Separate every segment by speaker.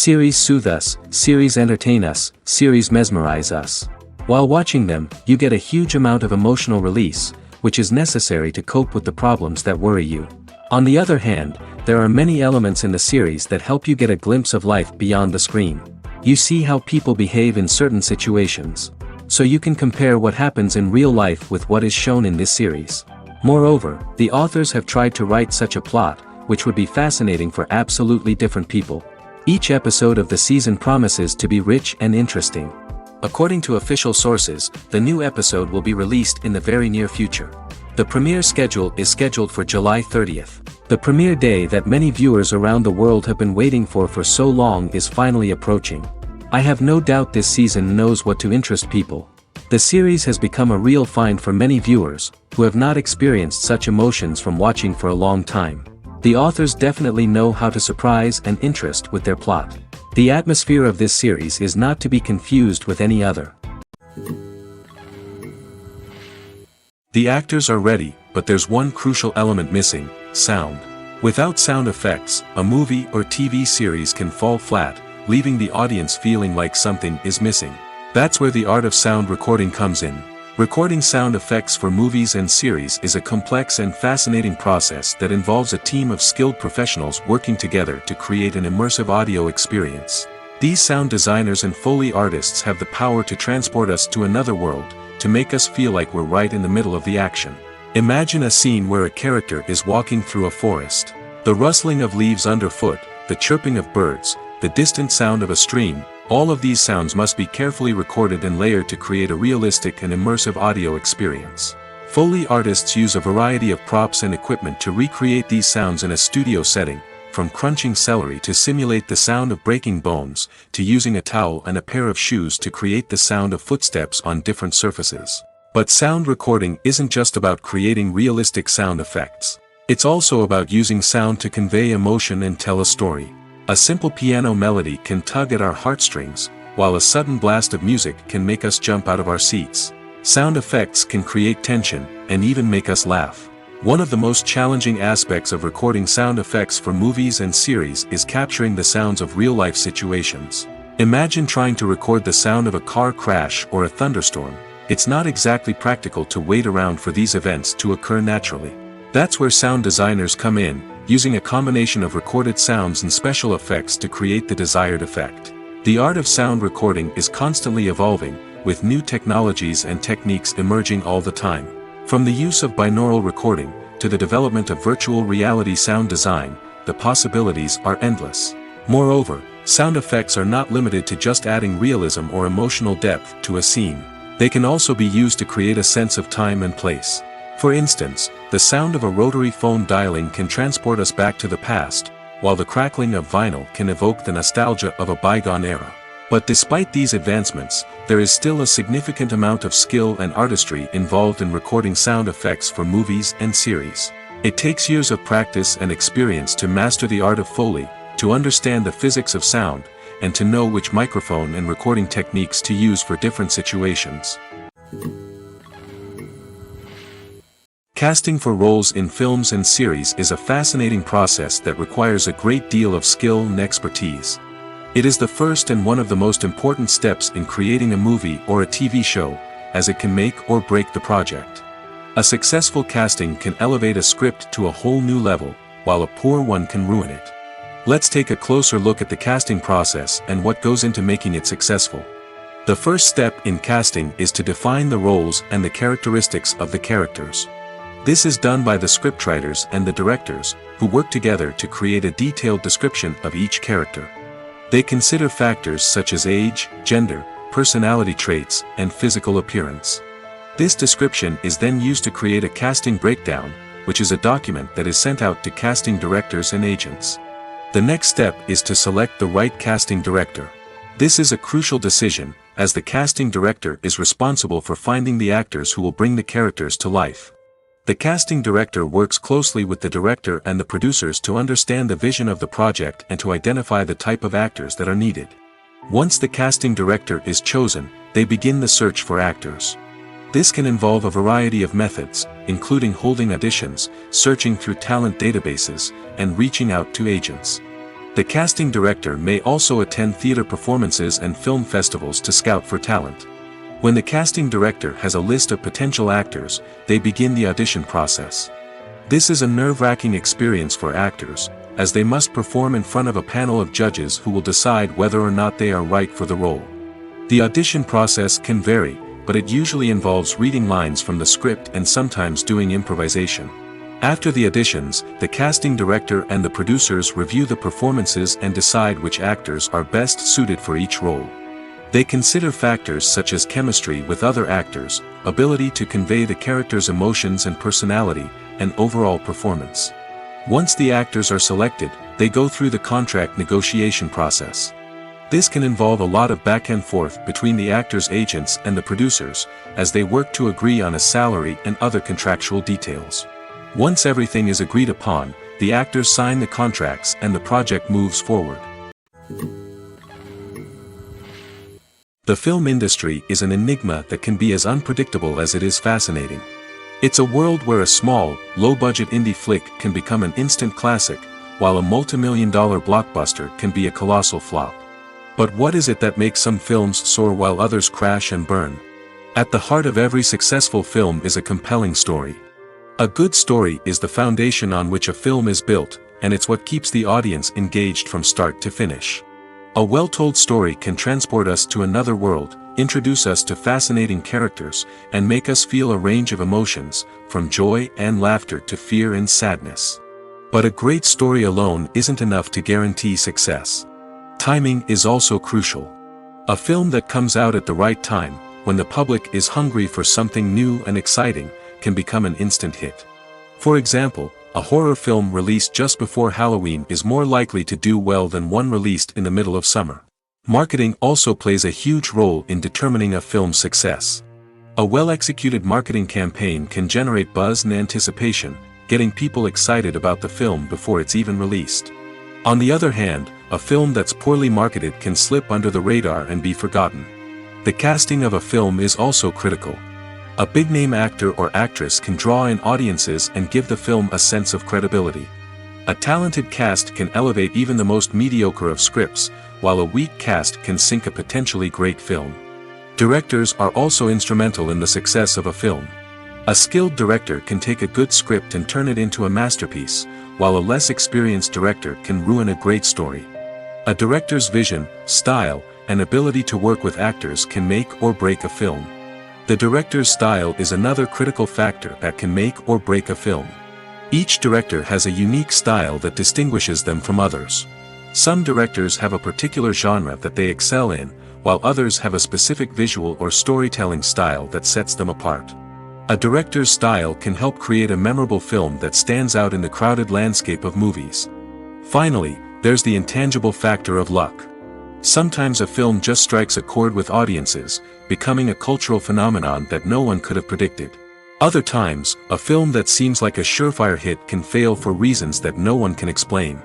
Speaker 1: Series soothe us, series entertain us, series mesmerize us. While watching them, you get a huge amount of emotional release, which is necessary to cope with the problems that worry you. On the other hand, there are many elements in the series that help you get a glimpse of life beyond the screen. You see how people behave in certain situations. So you can compare what happens in real life with what is shown in this series. Moreover, the authors have tried to write such a plot, which would be fascinating for absolutely different people. Each episode of the season promises to be rich and interesting. According to official sources, the new episode will be released in the very near future. The premiere schedule is scheduled for July 30th. The premiere day that many viewers around the world have been waiting for so long is finally approaching. I have no doubt this season knows what to interest people. The series has become a real find for many viewers, who have not experienced such emotions from watching for a long time. The authors definitely know how to surprise and interest with their plot. The atmosphere of this series is not to be confused with any other.
Speaker 2: The actors are ready, but there's one crucial element missing: sound. Without sound effects, a movie or TV series can fall flat, leaving the audience feeling like something is missing. That's where the art of sound recording comes in. Recording sound effects for movies and series is a complex and fascinating process that involves a team of skilled professionals working together to create an immersive audio experience. These sound designers and Foley artists have the power to transport us to another world, to make us feel like we're right in the middle of the action. Imagine a scene where a character is walking through a forest. The rustling of leaves underfoot, the chirping of birds, the distant sound of a stream, all of these sounds must be carefully recorded and layered to create a realistic and immersive audio experience. Foley artists use a variety of props and equipment to recreate these sounds in a studio setting, from crunching celery to simulate the sound of breaking bones, to using a towel and a pair of shoes to create the sound of footsteps on different surfaces. But sound recording isn't just about creating realistic sound effects. It's also about using sound to convey emotion and tell a story. A simple piano melody can tug at our heartstrings, while a sudden blast of music can make us jump out of our seats. Sound effects can create tension, and even make us laugh. One of the most challenging aspects of recording sound effects for movies and series is capturing the sounds of real-life situations. Imagine trying to record the sound of a car crash or a thunderstorm. It's not exactly practical to wait around for these events to occur naturally. That's where sound designers come in, using a combination of recorded sounds and special effects to create the desired effect. The art of sound recording is constantly evolving, with new technologies and techniques emerging all the time. From the use of binaural recording, to the development of virtual reality sound design, the possibilities are endless. Moreover, sound effects are not limited to just adding realism or emotional depth to a scene. They can also be used to create a sense of time and place. For instance, the sound of a rotary phone dialing can transport us back to the past, while the crackling of vinyl can evoke the nostalgia of a bygone era. But despite these advancements, there is still a significant amount of skill and artistry involved in recording sound effects for movies and series. It takes years of practice and experience to master the art of Foley, to understand the physics of sound, and to know which microphone and recording techniques to use for different situations. Casting for roles in films and series is a fascinating process that requires a great deal of skill and expertise. It is the first and one of the most important steps in creating a movie or a TV show, as it can make or break the project. A successful casting can elevate a script to a whole new level, while a poor one can ruin it. Let's take a closer look at the casting process and what goes into making it successful. The first step in casting is to define the roles and the characteristics of the characters. This is done by the scriptwriters and the directors, who work together to create a detailed description of each character. They consider factors such as age, gender, personality traits, and physical appearance. This description is then used to create a casting breakdown, which is a document that is sent out to casting directors and agents. The next step is to select the right casting director. This is a crucial decision, as the casting director is responsible for finding the actors who will bring the characters to life. The casting director works closely with the director and the producers to understand the vision of the project and to identify the type of actors that are needed. Once the casting director is chosen, they begin the search for actors. This can involve a variety of methods, including holding auditions, searching through talent databases, and reaching out to agents. The casting director may also attend theater performances and film festivals to scout for talent. When the casting director has a list of potential actors, they begin the audition process. This is a nerve-wracking experience for actors, as they must perform in front of a panel of judges who will decide whether or not they are right for the role. The audition process can vary, but it usually involves reading lines from the script and sometimes doing improvisation. After the auditions, the casting director and the producers review the performances and decide which actors are best suited for each role. They consider factors such as chemistry with other actors, ability to convey the character's emotions and personality, and overall performance. Once the actors are selected, they go through the contract negotiation process. This can involve a lot of back and forth between the actors' agents and the producers, as they work to agree on a salary and other contractual details. Once everything is agreed upon, the actors sign the contracts and the project moves forward. The film industry is an enigma that can be as unpredictable as it is fascinating. It's a world where a small, low-budget indie flick can become an instant classic, while a multi-million-dollar blockbuster can be a colossal flop. But what is it that makes some films soar while others crash and burn? At the heart of every successful film is a compelling story. A good story is the foundation on which a film is built, and it's what keeps the audience engaged from start to finish. A well-told story can transport us to another world, introduce us to fascinating characters, and make us feel a range of emotions, from joy and laughter to fear and sadness. But a great story alone isn't enough to guarantee success. Timing is also crucial. A film that comes out at the right time, when the public is hungry for something new and exciting, can become an instant hit. For example, a horror film released just before Halloween is more likely to do well than one released in the middle of summer. Marketing also plays a huge role in determining a film's success. A well-executed marketing campaign can generate buzz and anticipation, getting people excited about the film before it's even released. On the other hand, a film that's poorly marketed can slip under the radar and be forgotten. The casting of a film is also critical. A big-name actor or actress can draw in audiences and give the film a sense of credibility. A talented cast can elevate even the most mediocre of scripts, while a weak cast can sink a potentially great film. Directors are also instrumental in the success of a film. A skilled director can take a good script and turn it into a masterpiece, while a less experienced director can ruin a great story. A director's vision, style, and ability to work with actors can make or break a film. The director's style is another critical factor that can make or break a film. Each director has a unique style that distinguishes them from others. Some directors have a particular genre that they excel in, while others have a specific visual or storytelling style that sets them apart. A director's style can help create a memorable film that stands out in the crowded landscape of movies. Finally, there's the intangible factor of luck. Sometimes a film just strikes a chord with audiences, becoming a cultural phenomenon that no one could have predicted. Other times, a film that seems like a surefire hit can fail for reasons that no one can explain.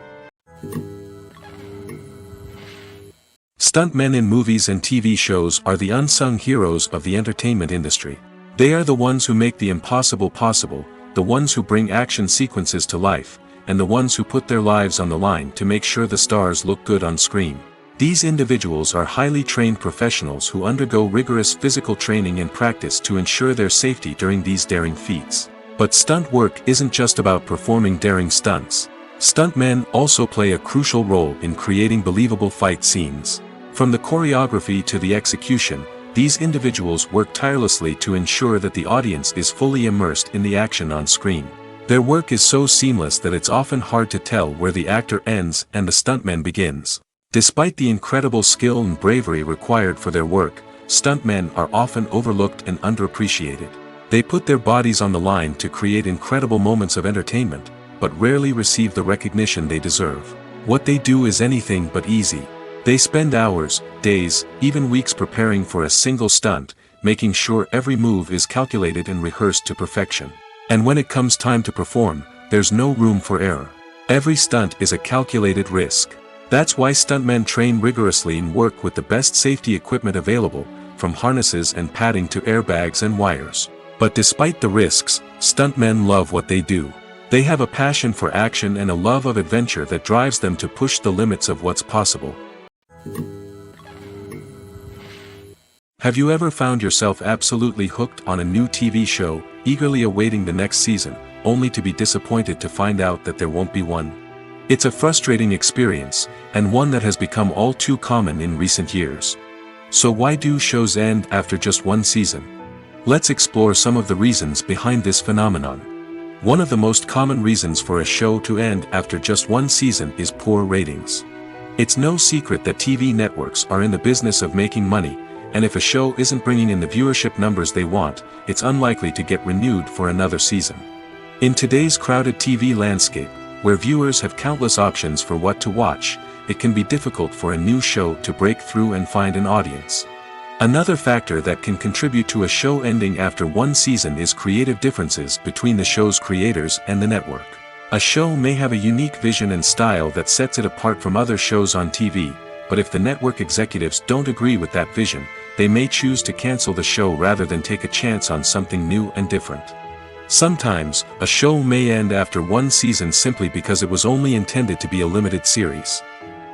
Speaker 2: Stuntmen in movies and TV shows are the unsung heroes of the entertainment industry. They are the ones who make the impossible possible, the ones who bring action sequences to life, and the ones who put their lives on the line to make sure the stars look good on screen. These individuals are highly trained professionals who undergo rigorous physical training and practice to ensure their safety during these daring feats. But stunt work isn't just about performing daring stunts. Stuntmen also play a crucial role in creating believable fight scenes. From the choreography to the execution, these individuals work tirelessly to ensure that the audience is fully immersed in the action on screen. Their work is so seamless that it's often hard to tell where the actor ends and the stuntman begins. Despite the incredible skill and bravery required for their work, stuntmen are often overlooked and underappreciated. They put their bodies on the line to create incredible moments of entertainment, but rarely receive the recognition they deserve. What they do is anything but easy. They spend hours, days, even weeks preparing for a single stunt, making sure every move is calculated and rehearsed to perfection. And when it comes time to perform, there's no room for error. Every stunt is a calculated risk. That's why stuntmen train rigorously and work with the best safety equipment available, from harnesses and padding to airbags and wires. But despite the risks, stuntmen love what they do. They have a passion for action and a love of adventure that drives them to push the limits of what's possible. Have you ever found yourself absolutely hooked on a new TV show, eagerly awaiting the next season, only to be disappointed to find out that there won't be one? It's a frustrating experience, and one that has become all too common in recent years. So why do shows end after just one season? Let's explore some of the reasons behind this phenomenon. One of the most common reasons for a show to end after just one season is poor ratings. It's no secret that TV networks are in the business of making money, and if a show isn't bringing in the viewership numbers they want, it's unlikely to get renewed for another season. In today's crowded TV landscape, where viewers have countless options for what to watch, it can be difficult for a new show to break through and find an audience. Another factor that can contribute to a show ending after one season is creative differences between the show's creators and the network. A show may have a unique vision and style that sets it apart from other shows on TV, but if the network executives don't agree with that vision, they may choose to cancel the show rather than take a chance on something new and different. Sometimes, a show may end after one season simply because it was only intended to be a limited series.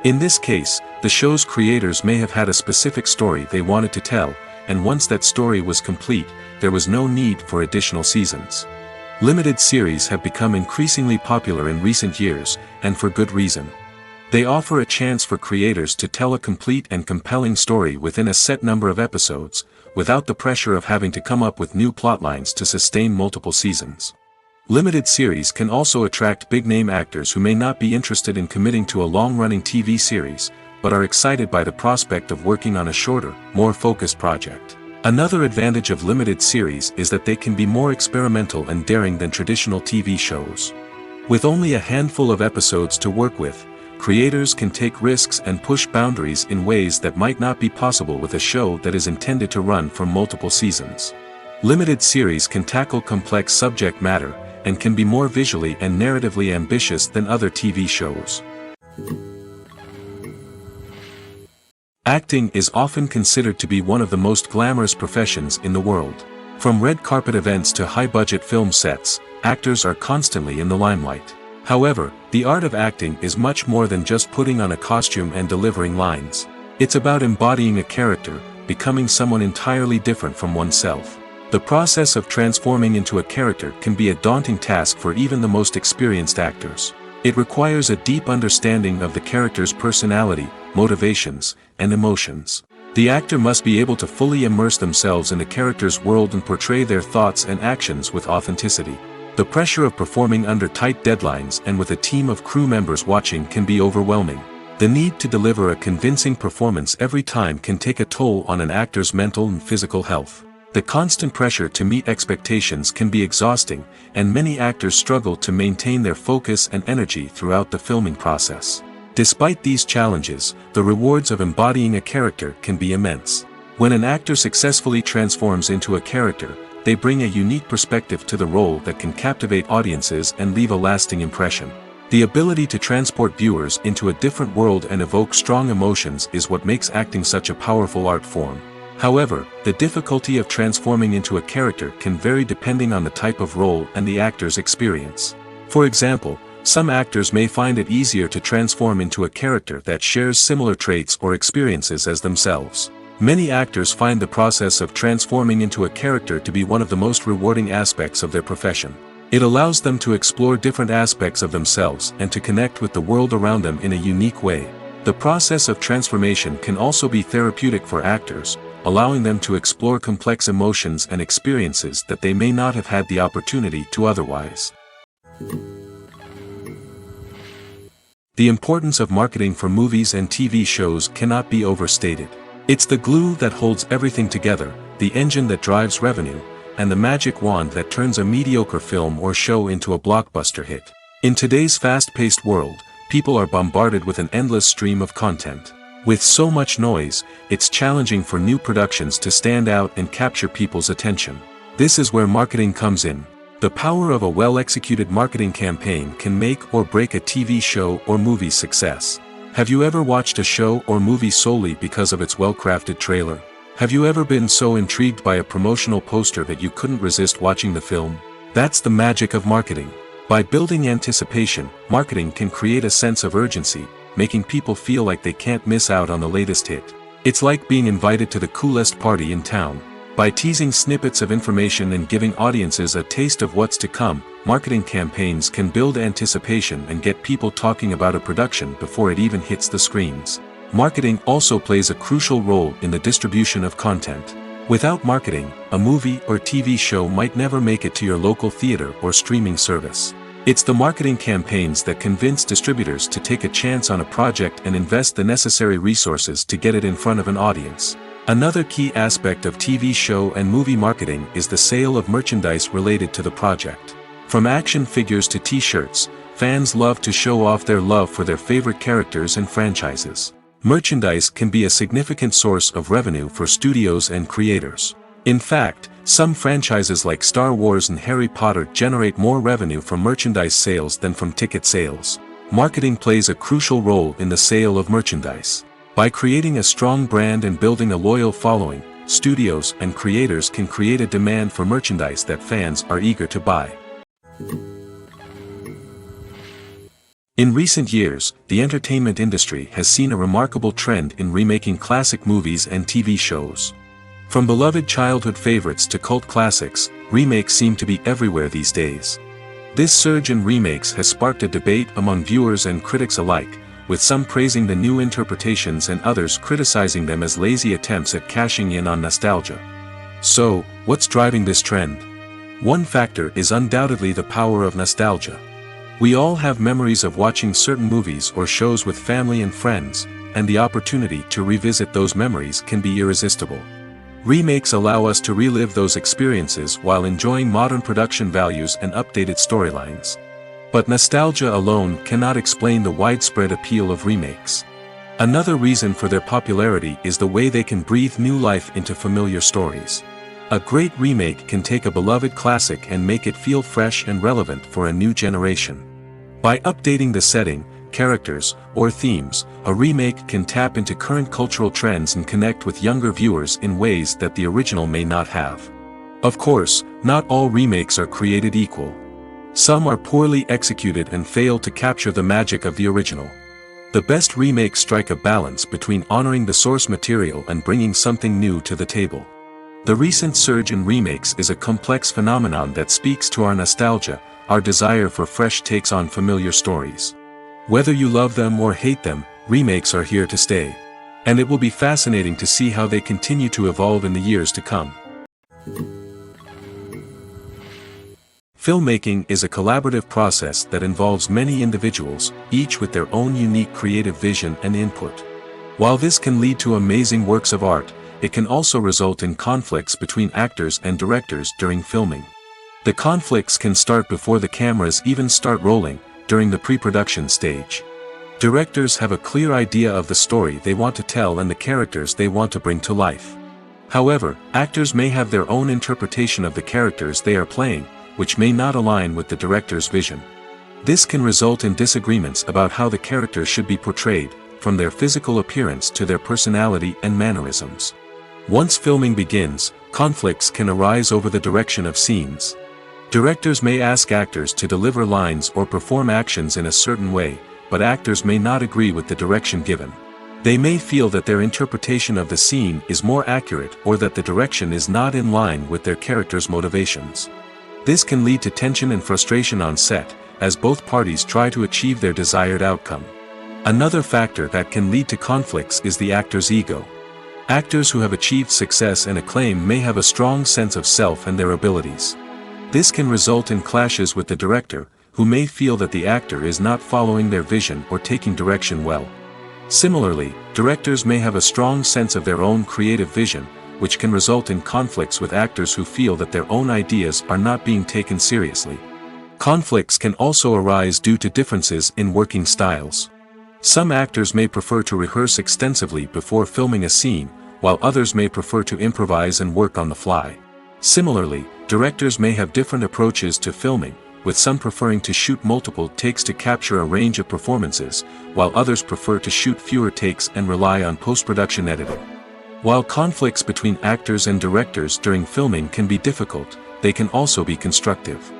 Speaker 2: In this case, the show's creators may have had a specific story they wanted to tell, and once that story was complete, there was no need for additional seasons. Limited series have become increasingly popular in recent years, and for good reason. They offer a chance for creators to tell a complete and compelling story within a set number of episodes, without the pressure of having to come up with new plotlines to sustain multiple seasons. Limited series can also attract big-name actors who may not be interested in committing to a long-running TV series, but are excited by the prospect of working on a shorter, more focused project. Another advantage of limited series is that they can be more experimental and daring than traditional TV shows. With only a handful of episodes to work with, creators can take risks and push boundaries in ways that might not be possible with a show that is intended to run for multiple seasons. Limited series can tackle complex subject matter, and can be more visually and narratively ambitious than other TV shows. Acting is often considered to be one of the most glamorous professions in the world. From red carpet events to high-budget film sets, actors are constantly in the limelight. However, the art of acting is much more than just putting on a costume and delivering lines. It's about embodying a character, becoming someone entirely different from oneself. The process of transforming into a character can be a daunting task for even the most experienced actors. It requires a deep understanding of the character's personality, motivations, and emotions. The actor must be able to fully immerse themselves in the character's world and portray their thoughts and actions with authenticity. The pressure of performing under tight deadlines and with a team of crew members watching can be overwhelming. The need to deliver a convincing performance every time can take a toll on an actor's mental and physical health. The constant pressure to meet expectations can be exhausting, and many actors struggle to maintain their focus and energy throughout the filming process. Despite these challenges, the rewards of embodying a character can be immense. When an actor successfully transforms into a character, they bring a unique perspective to the role that can captivate audiences and leave a lasting impression. The ability to transport viewers into a different world and evoke strong emotions is what makes acting such a powerful art form. However, the difficulty of transforming into a character can vary depending on the type of role and the actor's experience. For example, some actors may find it easier to transform into a character that shares similar traits or experiences as themselves. Many actors find the process of transforming into a character to be one of the most rewarding aspects of their profession. It allows them to explore different aspects of themselves and to connect with the world around them in a unique way. The process of transformation can also be therapeutic for actors, allowing them to explore complex emotions and experiences that they may not have had the opportunity to otherwise. The importance of marketing for movies and TV shows cannot be overstated. It's the glue that holds everything together, the engine that drives revenue, and the magic wand that turns a mediocre film or show into a blockbuster hit. In today's fast-paced world, people are bombarded with an endless stream of content. With so much noise, it's challenging for new productions to stand out and capture people's attention. This is where marketing comes in. The power of a well-executed marketing campaign can make or break a TV show or movie's success. Have you ever watched a show or movie solely because of its well-crafted trailer? Have you ever been so intrigued by a promotional poster that you couldn't resist watching the film? That's the magic of marketing. By building anticipation, marketing can create a sense of urgency, making people feel like they can't miss out on the latest hit. It's like being invited to the coolest party in town. By teasing snippets of information and giving audiences a taste of what's to come, marketing campaigns can build anticipation and get people talking about a production before it even hits the screens. Marketing also plays a crucial role in the distribution of content. Without marketing, a movie or TV show might never make it to your local theater or streaming service. It's the marketing campaigns that convince distributors to take a chance on a project and invest the necessary resources to get it in front of an audience. Another key aspect of TV show and movie marketing is the sale of merchandise related to the project. From action figures to t-shirts, fans love to show off their love for their favorite characters and franchises. Merchandise can be a significant source of revenue for studios and creators. In fact, some franchises like Star Wars and Harry Potter generate more revenue from merchandise sales than from ticket sales. Marketing plays a crucial role in the sale of merchandise. By creating a strong brand and building a loyal following, studios and creators can create a demand for merchandise that fans are eager to buy. In recent years, the entertainment industry has seen a remarkable trend in remaking classic movies and TV shows. From beloved childhood favorites to cult classics, remakes seem to be everywhere these days. This surge in remakes has sparked a debate among viewers and critics alike, with some praising the new interpretations and others criticizing them as lazy attempts at cashing in on nostalgia. So, what's driving this trend? One factor is undoubtedly the power of nostalgia. We all have memories of watching certain movies or shows with family and friends, and the opportunity to revisit those memories can be irresistible. Remakes allow us to relive those experiences while enjoying modern production values and updated storylines. But nostalgia alone cannot explain the widespread appeal of remakes. Another reason for their popularity is the way they can breathe new life into familiar stories. A great remake can take a beloved classic and make it feel fresh and relevant for a new generation. By updating the setting, characters, or themes, a remake can tap into current cultural trends and connect with younger viewers in ways that the original may not have. Of course, not all remakes are created equal. Some are poorly executed and fail to capture the magic of the original. The best remakes strike a balance between honoring the source material and bringing something new to the table. The recent surge in remakes is a complex phenomenon that speaks to our nostalgia, our desire for fresh takes on familiar stories. Whether you love them or hate them, remakes are here to stay. And it will be fascinating to see how they continue to evolve in the years to come. Filmmaking is a collaborative process that involves many individuals, each with their own unique creative vision and input. While this can lead to amazing works of art, it can also result in conflicts between actors and directors during filming. The conflicts can start before the cameras even start rolling, during the pre-production stage. Directors have a clear idea of the story they want to tell and the characters they want to bring to life. However, actors may have their own interpretation of the characters they are playing, which may not align with the director's vision. This can result in disagreements about how the characters should be portrayed, from their physical appearance to their personality and mannerisms. Once filming begins, conflicts can arise over the direction of scenes. Directors may ask actors to deliver lines or perform actions in a certain way, but actors may not agree with the direction given. They may feel that their interpretation of the scene is more accurate or that the direction is not in line with their character's motivations. This can lead to tension and frustration on set, as both parties try to achieve their desired outcome. Another factor that can lead to conflicts is the actor's ego. Actors who have achieved success and acclaim may have a strong sense of self and their abilities. This can result in clashes with the director, who may feel that the actor is not following their vision or taking direction well. Similarly, directors may have a strong sense of their own creative vision, which can result in conflicts with actors who feel that their own ideas are not being taken seriously. Conflicts can also arise due to differences in working styles. Some actors may prefer to rehearse extensively before filming a scene, while others may prefer to improvise and work on the fly. Similarly, directors may have different approaches to filming, with some preferring to shoot multiple takes to capture a range of performances, while others prefer to shoot fewer takes and rely on post-production editing. While conflicts between actors and directors during filming can be difficult, they can also be constructive.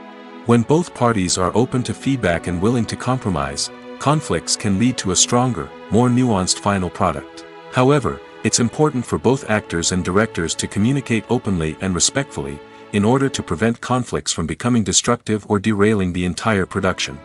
Speaker 2: When both parties are open to feedback and willing to compromise, conflicts can lead to a stronger, more nuanced final product. However, it's important for both actors and directors to communicate openly and respectfully, in order to prevent conflicts from becoming destructive or derailing the entire production.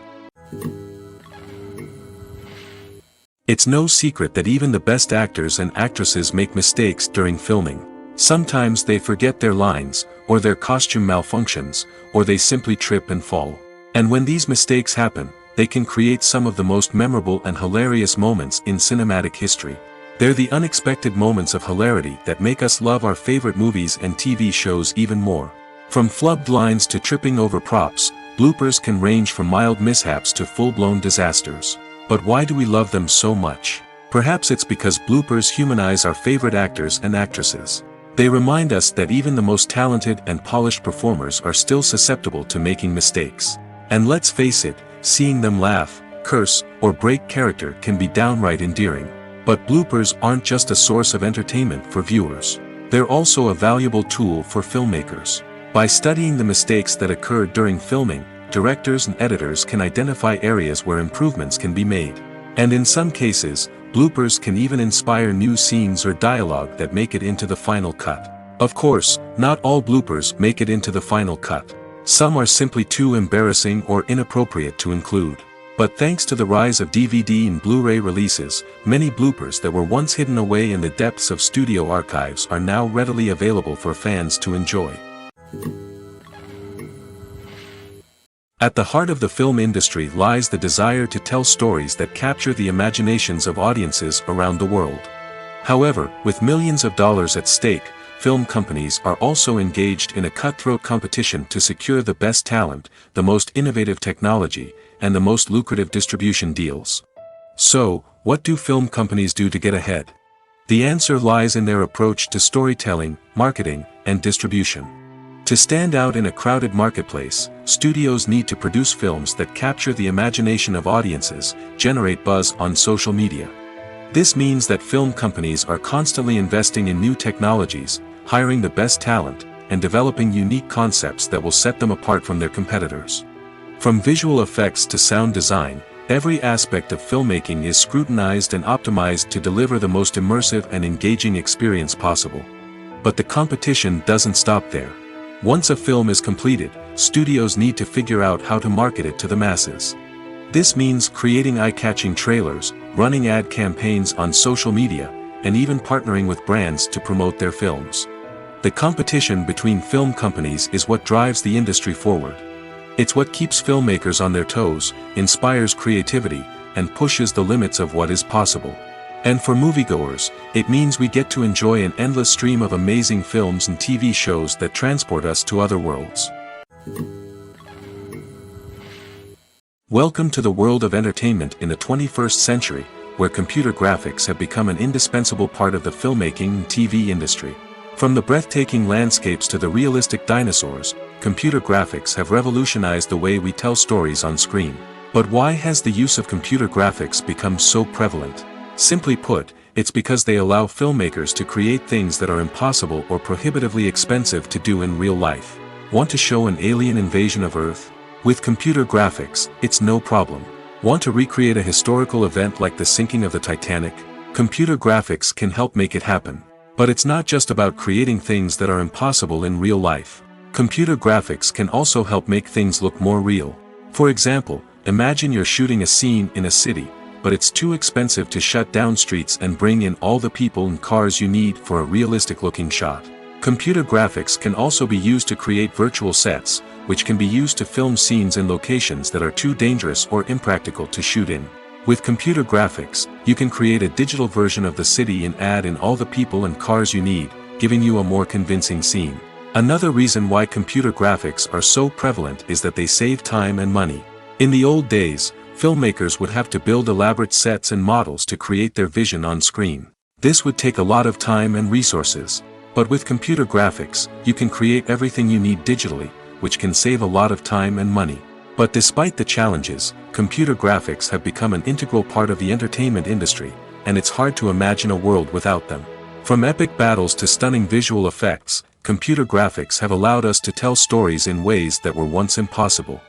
Speaker 2: It's no secret that even the best actors and actresses make mistakes during filming. Sometimes they forget their lines, or their costume malfunctions, or they simply trip and fall. And when these mistakes happen, they can create some of the most memorable and hilarious moments in cinematic history. They're the unexpected moments of hilarity that make us love our favorite movies and TV shows even more. From flubbed lines to tripping over props, bloopers can range from mild mishaps to full-blown disasters. But why do we love them so much? Perhaps it's because bloopers humanize our favorite actors and actresses. They remind us that even the most talented and polished performers are still susceptible to making mistakes. And let's face it, seeing them laugh, curse, or break character can be downright endearing. But bloopers aren't just a source of entertainment for viewers. They're also a valuable tool for filmmakers. By studying the mistakes that occurred during filming, directors and editors can identify areas where improvements can be made. And in some cases, bloopers can even inspire new scenes or dialogue that make it into the final cut. Of course, not all bloopers make it into the final cut. Some are simply too embarrassing or inappropriate to include. But thanks to the rise of DVD and Blu-ray releases, many bloopers that were once hidden away in the depths of studio archives are now readily available for fans to enjoy. At the heart of the film industry lies the desire to tell stories that capture the imaginations of audiences around the world. However, with millions of dollars at stake, film companies are also engaged in a cutthroat competition to secure the best talent, the most innovative technology, and the most lucrative distribution deals. So, what do film companies do to get ahead? The answer lies in their approach to storytelling, marketing, and distribution. To stand out in a crowded marketplace, studios need to produce films that capture the imagination of audiences, generate buzz on social media. This means that film companies are constantly investing in new technologies, hiring the best talent, and developing unique concepts that will set them apart from their competitors. From visual effects to sound design, every aspect of filmmaking is scrutinized and optimized to deliver the most immersive and engaging experience possible. But the competition doesn't stop there. Once a film is completed, studios need to figure out how to market it to the masses. This means creating eye-catching trailers, running ad campaigns on social media, and even partnering with brands to promote their films. The competition between film companies is what drives the industry forward. It's what keeps filmmakers on their toes, inspires creativity, and pushes the limits of what is possible. And for moviegoers, it means we get to enjoy an endless stream of amazing films and TV shows that transport us to other worlds. Welcome to the world of entertainment in the 21st century, where computer graphics have become an indispensable part of the filmmaking and TV industry. From the breathtaking landscapes to the realistic dinosaurs, computer graphics have revolutionized the way we tell stories on screen. But why has the use of computer graphics become so prevalent? Simply put, it's because they allow filmmakers to create things that are impossible or prohibitively expensive to do in real life. Want to show an alien invasion of Earth? With computer graphics, it's no problem. Want to recreate a historical event like the sinking of the Titanic? Computer graphics can help make it happen. But it's not just about creating things that are impossible in real life. Computer graphics can also help make things look more real. For example, imagine you're shooting a scene in a city, but it's too expensive to shut down streets and bring in all the people and cars you need for a realistic-looking shot. Computer graphics can also be used to create virtual sets, which can be used to film scenes in locations that are too dangerous or impractical to shoot in. With computer graphics, you can create a digital version of the city and add in all the people and cars you need, giving you a more convincing scene. Another reason why computer graphics are so prevalent is that they save time and money. In the old days, filmmakers would have to build elaborate sets and models to create their vision on screen. This would take a lot of time and resources. But with computer graphics, you can create everything you need digitally, which can save a lot of time and money. But despite the challenges, computer graphics have become an integral part of the entertainment industry, and it's hard to imagine a world without them. From epic battles to stunning visual effects, computer graphics have allowed us to tell stories in ways that were once impossible.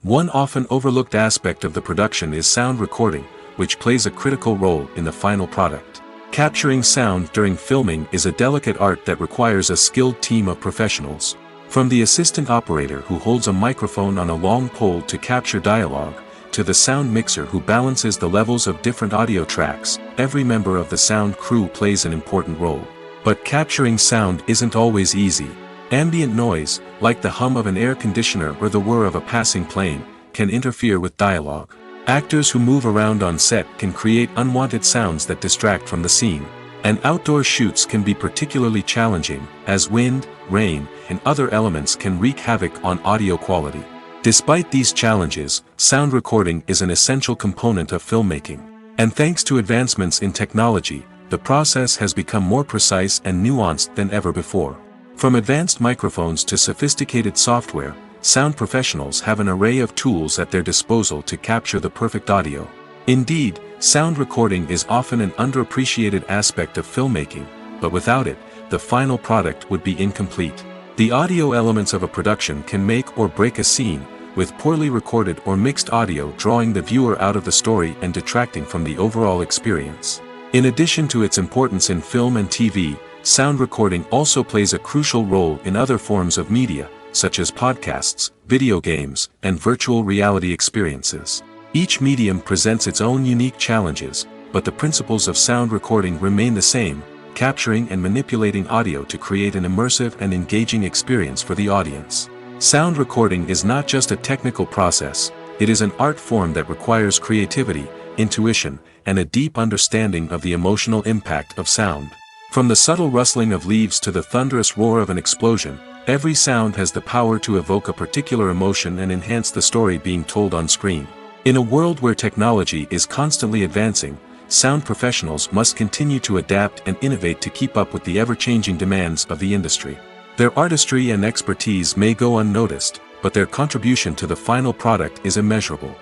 Speaker 2: One often overlooked aspect of the production is sound recording, which plays a critical role in the final product. Capturing sound during filming is a delicate art that requires a skilled team of professionals. From the assistant operator who holds a microphone on a long pole to capture dialogue, to the sound mixer who balances the levels of different audio tracks, every member of the sound crew plays an important role. But capturing sound isn't always easy. Ambient noise, like the hum of an air conditioner or the whir of a passing plane, can interfere with dialogue. Actors who move around on set can create unwanted sounds that distract from the scene. And outdoor shoots can be particularly challenging, as wind, rain, and other elements can wreak havoc on audio quality. Despite these challenges, sound recording is an essential component of filmmaking. And thanks to advancements in technology, the process has become more precise and nuanced than ever before. From advanced microphones to sophisticated software, sound professionals have an array of tools at their disposal to capture the perfect audio. Indeed, sound recording is often an underappreciated aspect of filmmaking, but without it, the final product would be incomplete. The audio elements of a production can make or break a scene, with poorly recorded or mixed audio drawing the viewer out of the story and detracting from the overall experience. In addition to its importance in film and TV, sound recording also plays a crucial role in other forms of media, such as podcasts, video games, and virtual reality experiences. Each medium presents its own unique challenges, but the principles of sound recording remain the same, capturing and manipulating audio to create an immersive and engaging experience for the audience. Sound recording is not just a technical process, it is an art form that requires creativity, intuition, and a deep understanding of the emotional impact of sound. From the subtle rustling of leaves to the thunderous roar of an explosion, every sound has the power to evoke a particular emotion and enhance the story being told on screen. In a world where technology is constantly advancing, sound professionals must continue to adapt and innovate to keep up with the ever-changing demands of the industry. Their artistry and expertise may go unnoticed, but their contribution to the final product is immeasurable.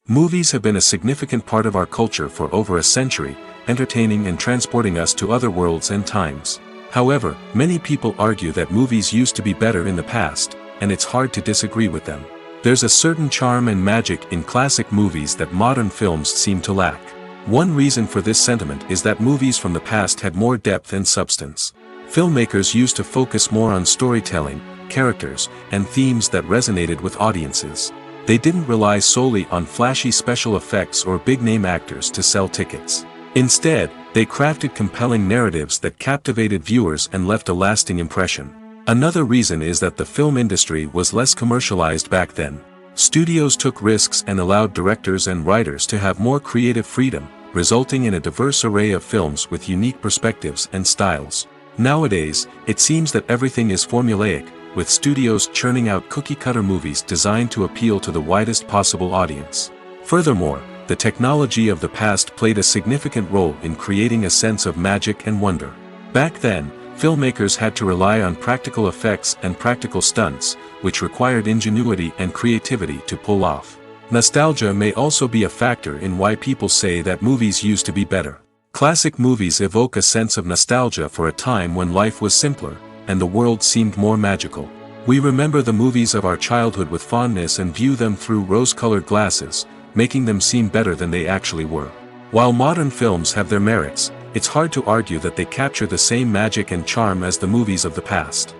Speaker 2: Movies have been a significant part of our culture for over a century, entertaining and transporting us to other worlds and times. However, many people argue that movies used to be better in the past, and it's hard to disagree with them. There's a certain charm and magic in classic movies that modern films seem to lack. One reason for this sentiment is that movies from the past had more depth and substance. Filmmakers used to focus more on storytelling, characters, and themes that resonated with audiences. They didn't rely solely on flashy special effects or big-name actors to sell tickets. Instead, they crafted compelling narratives that captivated viewers and left a lasting impression. Another reason is that the film industry was less commercialized back then. Studios took risks and allowed directors and writers to have more creative freedom, resulting in a diverse array of films with unique perspectives and styles. Nowadays, it seems that everything is formulaic, with studios churning out cookie-cutter movies designed to appeal to the widest possible audience. Furthermore, the technology of the past played a significant role in creating a sense of magic and wonder. Back then, filmmakers had to rely on practical effects and practical stunts, which required ingenuity and creativity to pull off. Nostalgia may also be a factor in why people say that movies used to be better. Classic movies evoke a sense of nostalgia for a time when life was simpler, and the world seemed more magical. We remember the movies of our childhood with fondness and view them through rose-colored glasses, making them seem better than they actually were. While modern films have their merits, it's hard to argue that they capture the same magic and charm as the movies of the past.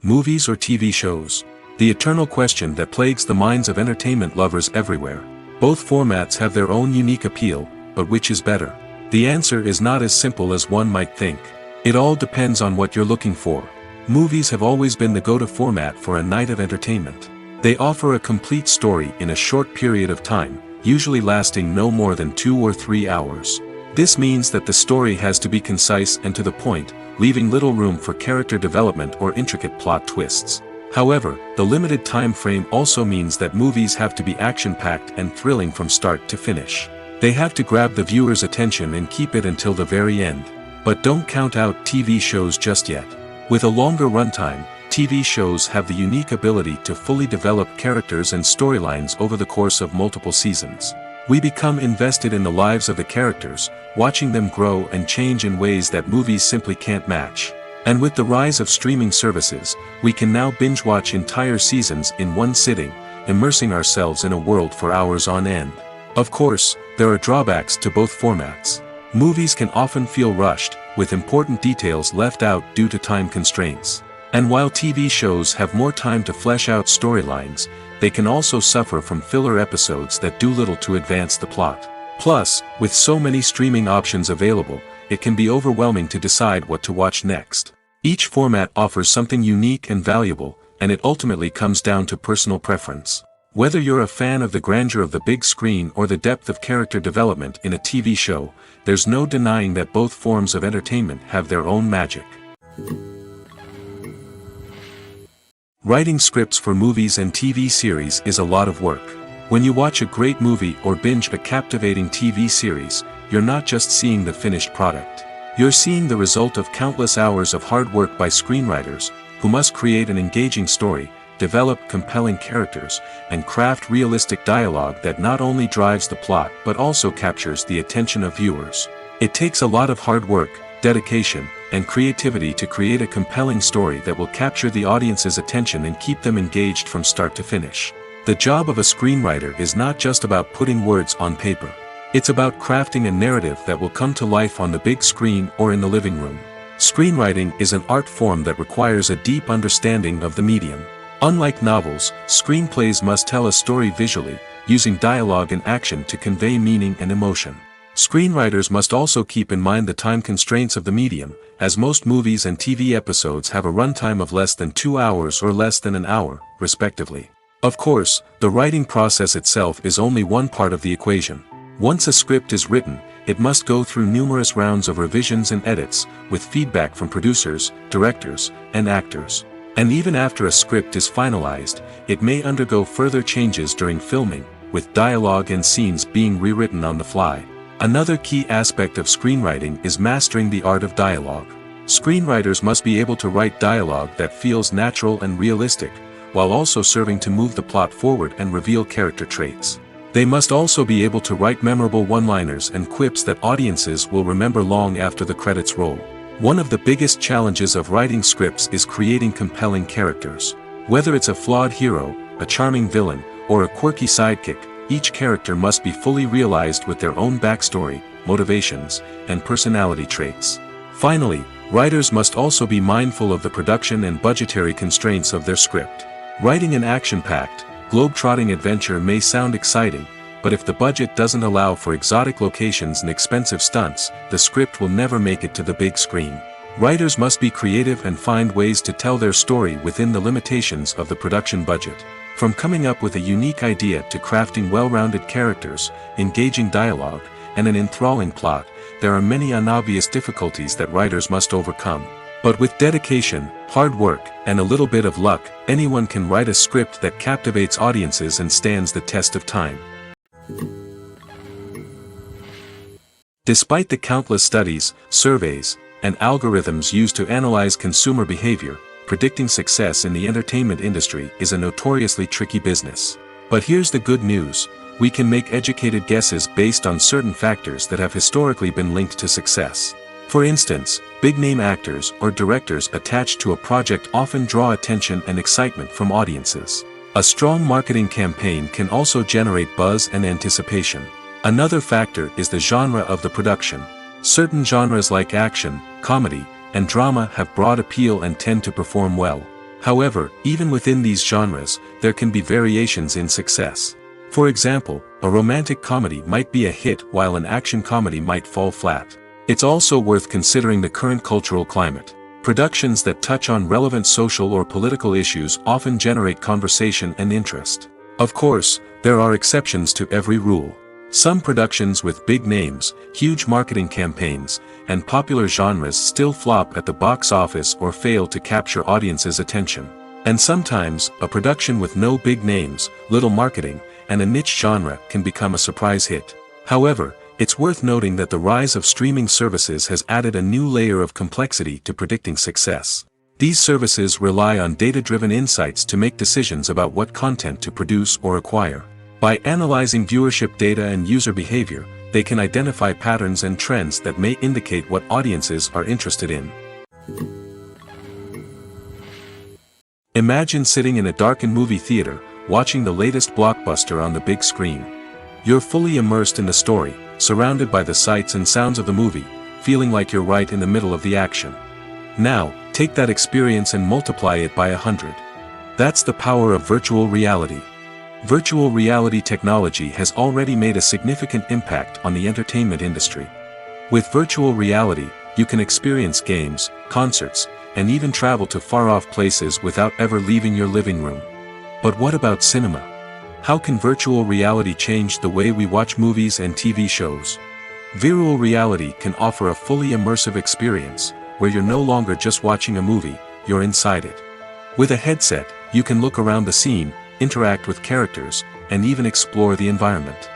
Speaker 2: Movies or TV shows? The eternal question that plagues the minds of entertainment lovers everywhere. Both formats have their own unique appeal, but which is better? The answer is not as simple as one might think. It all depends on what you're looking for. Movies have always been the go-to format for a night of entertainment. They offer a complete story in a short period of time, usually lasting no more than 2 or 3 hours. This means that the story has to be concise and to the point, leaving little room for character development or intricate plot twists. However, the limited time frame also means that movies have to be action-packed and thrilling from start to finish. They have to grab the viewer's attention and keep it until the very end. But don't count out TV shows just yet. With a longer runtime, TV shows have the unique ability to fully develop characters and storylines over the course of multiple seasons. We become invested in the lives of the characters, watching them grow and change in ways that movies simply can't match. And with the rise of streaming services, we can now binge-watch entire seasons in one sitting, immersing ourselves in a world for hours on end. Of course, there are drawbacks to both formats. Movies can often feel rushed, with important details left out due to time constraints. And while TV shows have more time to flesh out storylines, they can also suffer from filler episodes that do little to advance the plot. Plus, with so many streaming options available, it can be overwhelming to decide what to watch next. Each format offers something unique and valuable, and it ultimately comes down to personal preference. Whether you're a fan of the grandeur of the big screen or the depth of character development in a TV show, there's no denying that both forms of entertainment have their own magic. Writing scripts for movies and TV series is a lot of work. When you watch a great movie or binge a captivating TV series, you're not just seeing the finished product. You're seeing the result of countless hours of hard work by screenwriters, who must create an engaging story, develop compelling characters, and craft realistic dialogue that not only drives the plot but also captures the attention of viewers. It takes a lot of hard work, dedication, and creativity to create a compelling story that will capture the audience's attention and keep them engaged from start to finish. The job of a screenwriter is not just about putting words on paper. It's about crafting a narrative that will come to life on the big screen or in the living room. Screenwriting is an art form that requires a deep understanding of the medium. Unlike novels, screenplays must tell a story visually, using dialogue and action to convey meaning and emotion. Screenwriters must also keep in mind the time constraints of the medium, as most movies and TV episodes have a runtime of less than 2 hours or less than an hour, respectively. Of course, the writing process itself is only one part of the equation. Once a script is written, it must go through numerous rounds of revisions and edits, with feedback from producers, directors, and actors. And even after a script is finalized, it may undergo further changes during filming, with dialogue and scenes being rewritten on the fly. Another key aspect of screenwriting is mastering the art of dialogue. Screenwriters must be able to write dialogue that feels natural and realistic, while also serving to move the plot forward and reveal character traits. They must also be able to write memorable one-liners and quips that audiences will remember long after the credits roll. One of the biggest challenges of writing scripts is creating compelling characters. Whether it's a flawed hero, a charming villain, or a quirky sidekick, each character must be fully realized with their own backstory, motivations, and personality traits. Finally, writers must also be mindful of the production and budgetary constraints of their script. Writing an action-packed, globe-trotting adventure may sound exciting, but if the budget doesn't allow for exotic locations and expensive stunts, the script will never make it to the big screen. Writers must be creative and find ways to tell their story within the limitations of the production budget. From coming up with a unique idea to crafting well-rounded characters, engaging dialogue, and an enthralling plot, there are many unobvious difficulties that writers must overcome. But with dedication, hard work, and a little bit of luck, anyone can write a script that captivates audiences and stands the test of time. Despite the countless studies, surveys, and algorithms used to analyze consumer behavior, predicting success in the entertainment industry is a notoriously tricky business. But here's the good news: we can make educated guesses based on certain factors that have historically been linked to success. For instance, big-name actors or directors attached to a project often draw attention and excitement from audiences. A strong marketing campaign can also generate buzz and anticipation. Another factor is the genre of the production. Certain genres like action, comedy, and drama have broad appeal and tend to perform well. However, even within these genres, there can be variations in success. For example, a romantic comedy might be a hit while an action comedy might fall flat. It's also worth considering the current cultural climate. Productions that touch on relevant social or political issues often generate conversation and interest. Of course, there are exceptions to every rule. Some productions with big names, huge marketing campaigns, and popular genres still flop at the box office or fail to capture audiences' attention. And sometimes, a production with no big names, little marketing, and a niche genre can become a surprise hit. However, it's worth noting that the rise of streaming services has added a new layer of complexity to predicting success. These services rely on data-driven insights to make decisions about what content to produce or acquire. By analyzing viewership data and user behavior, they can identify patterns and trends that may indicate what audiences are interested in. Imagine sitting in a darkened movie theater, watching the latest blockbuster on the big screen. You're fully immersed in the story, surrounded by the sights and sounds of the movie, feeling like you're right in the middle of the action. Now, take that experience and multiply it by 100. That's the power of virtual reality. Virtual reality technology has already made a significant impact on the entertainment industry. With virtual reality, you can experience games, concerts, and even travel to far-off places without ever leaving your living room. But what about cinema? How can virtual reality change the way we watch movies and TV shows? Virtual reality can offer a fully immersive experience, where you're no longer just watching a movie, you're inside it. With a headset, you can look around the scene, interact with characters, and even explore the environment.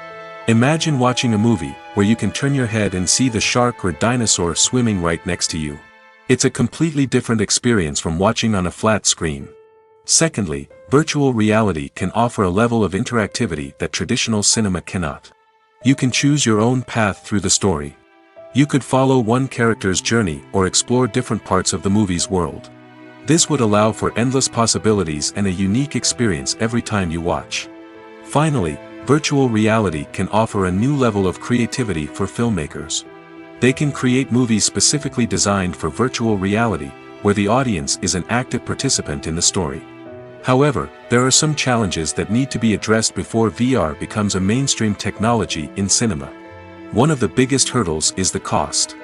Speaker 2: Imagine watching a movie, where you can turn your head and see the shark or dinosaur swimming right next to you. It's a completely different experience from watching on a flat screen. Secondly, virtual reality can offer a level of interactivity that traditional cinema cannot. You can choose your own path through the story. You could follow one character's journey or explore different parts of the movie's world. This would allow for endless possibilities and a unique experience every time you watch. Finally, virtual reality can offer a new level of creativity for filmmakers. They can create movies specifically designed for virtual reality, where the audience is an active participant in the story. However, there are some challenges that need to be addressed before VR becomes a mainstream technology in cinema. One of the biggest hurdles is the cost.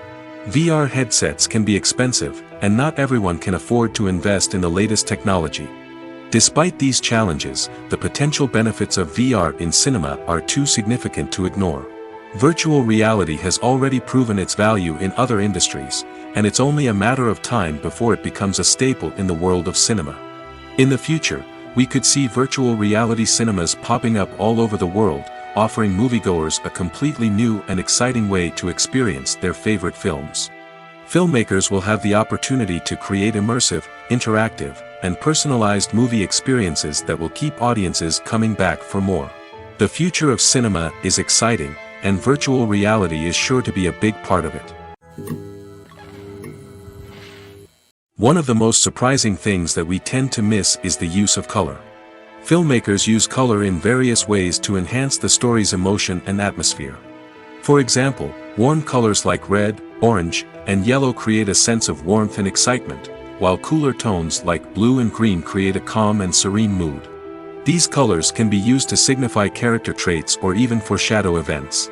Speaker 2: VR headsets can be expensive, and not everyone can afford to invest in the latest technology. Despite these challenges, the potential benefits of VR in cinema are too significant to ignore. Virtual reality has already proven its value in other industries, and it's only a matter of time before it becomes a staple in the world of cinema. In the future, we could see virtual reality cinemas popping up all over the world, offering moviegoers a completely new and exciting way to experience their favorite films. Filmmakers will have the opportunity to create immersive, interactive, and personalized movie experiences that will keep audiences coming back for more. The future of cinema is exciting, and virtual reality is sure to be a big part of it. One of the most surprising things that we tend to miss is the use of color. Filmmakers use color in various ways to enhance the story's emotion and atmosphere. For example, warm colors like red, orange, and yellow create a sense of warmth and excitement, while cooler tones like blue and green create a calm and serene mood. These colors can be used to signify character traits or even foreshadow events.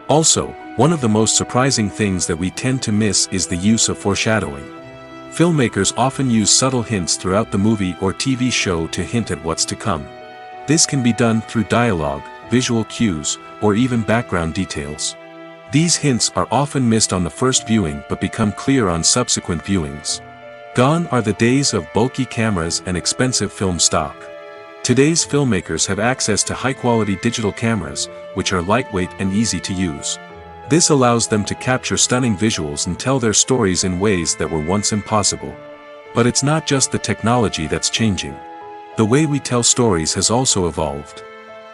Speaker 2: Also, one of the most surprising things that we tend to miss is the use of foreshadowing. Filmmakers often use subtle hints throughout the movie or TV show to hint at what's to come. This can be done through dialogue, visual cues, or even background details. These hints are often missed on the first viewing but become clear on subsequent viewings. Gone are the days of bulky cameras and expensive film stock. Today's filmmakers have access to high-quality digital cameras, which are lightweight and easy to use. This allows them to capture stunning visuals and tell their stories in ways that were once impossible. But it's not just the technology that's changing. The way we tell stories has also evolved.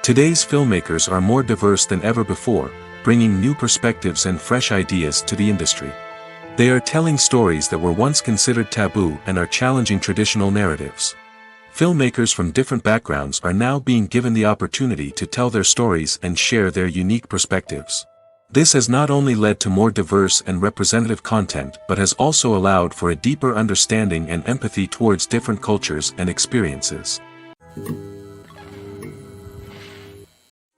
Speaker 2: Today's filmmakers are more diverse than ever before, bringing new perspectives and fresh ideas to the industry. They are telling stories that were once considered taboo and are challenging traditional narratives. Filmmakers from different backgrounds are now being given the opportunity to tell their stories and share their unique perspectives. This has not only led to more diverse and representative content but has also allowed for a deeper understanding and empathy towards different cultures and experiences.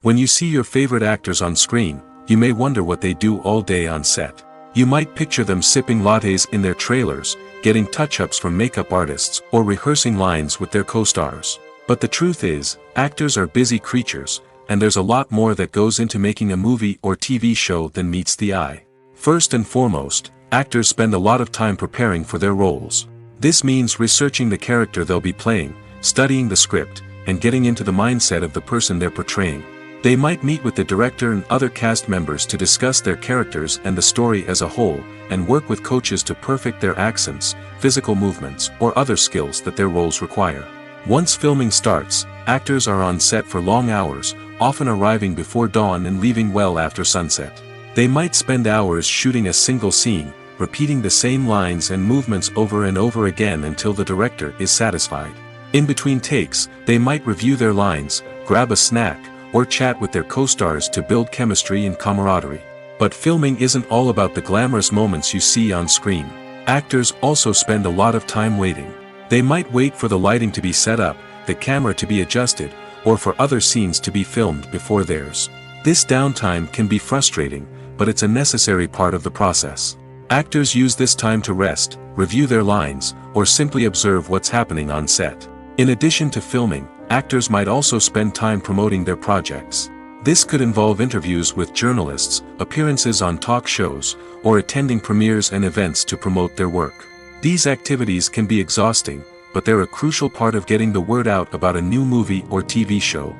Speaker 2: When you see your favorite actors on screen, you may wonder what they do all day on set. You might picture them sipping lattes in their trailers, getting touch-ups from makeup artists, or rehearsing lines with their co-stars. But the truth is, actors are busy creatures, and there's a lot more that goes into making a movie or TV show than meets the eye. First and foremost, actors spend a lot of time preparing for their roles. This means researching the character they'll be playing, studying the script, and getting into the mindset of the person they're portraying. They might meet with the director and other cast members to discuss their characters and the story as a whole, and work with coaches to perfect their accents, physical movements, or other skills that their roles require. Once filming starts, actors are on set for long hours, often arriving before dawn and leaving well after sunset. They might spend hours shooting a single scene, repeating the same lines and movements over and over again until the director is satisfied. In between takes, they might review their lines, grab a snack, or chat with their co-stars to build chemistry and camaraderie. But filming isn't all about the glamorous moments you see on screen. Actors also spend a lot of time waiting. They might wait for the lighting to be set up, the camera to be adjusted, or for other scenes to be filmed before theirs. This downtime can be frustrating, but it's a necessary part of the process. Actors use this time to rest, review their lines, or simply observe what's happening on set. In addition to filming, actors might also spend time promoting their projects. This could involve interviews with journalists, appearances on talk shows, or attending premieres and events to promote their work. These activities can be exhausting, but they're a crucial part of getting the word out about a new movie or TV show.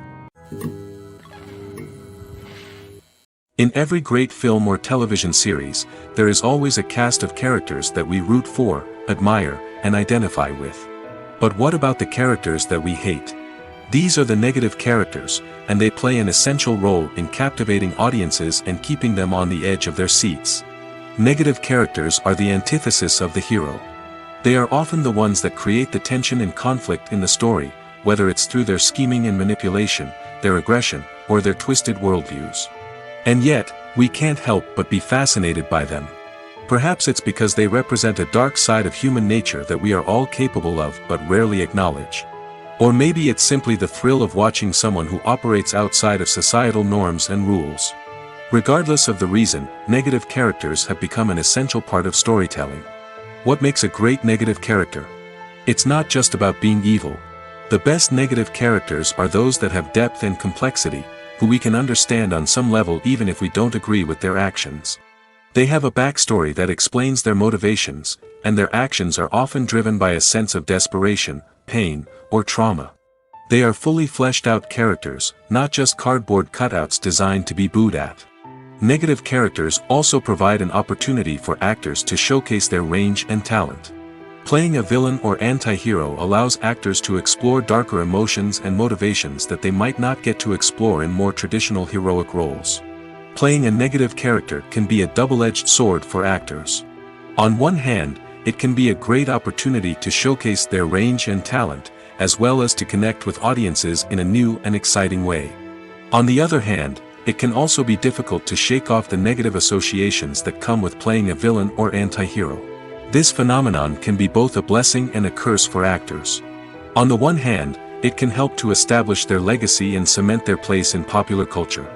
Speaker 2: In every great film or television series, there is always a cast of characters that we root for, admire, and identify with. But what about the characters that we hate? These are the negative characters, and they play an essential role in captivating audiences and keeping them on the edge of their seats. Negative characters are the antithesis of the hero. They are often the ones that create the tension and conflict in the story, whether it's through their scheming and manipulation, their aggression, or their twisted worldviews. And yet, we can't help but be fascinated by them. Perhaps it's because they represent a dark side of human nature that we are all capable of but rarely acknowledge. Or maybe it's simply the thrill of watching someone who operates outside of societal norms and rules. Regardless of the reason, negative characters have become an essential part of storytelling. What makes a great negative character? It's not just about being evil. The best negative characters are those that have depth and complexity, who we can understand on some level even if we don't agree with their actions. They have a backstory that explains their motivations, and their actions are often driven by a sense of desperation, pain, or trauma. They are fully fleshed out characters, not just cardboard cutouts designed to be booed at. Negative characters also provide an opportunity for actors to showcase their range and talent. Playing a villain or anti-hero allows actors to explore darker emotions and motivations that they might not get to explore in more traditional heroic roles. Playing a negative character can be a double-edged sword for actors. On one hand, it can be a great opportunity to showcase their range and talent, as well as to connect with audiences in a new and exciting way. On the other hand, it can also be difficult to shake off the negative associations that come with playing a villain or anti-hero. This phenomenon can be both a blessing and a curse for actors. On the one hand, it can help to establish their legacy and cement their place in popular culture.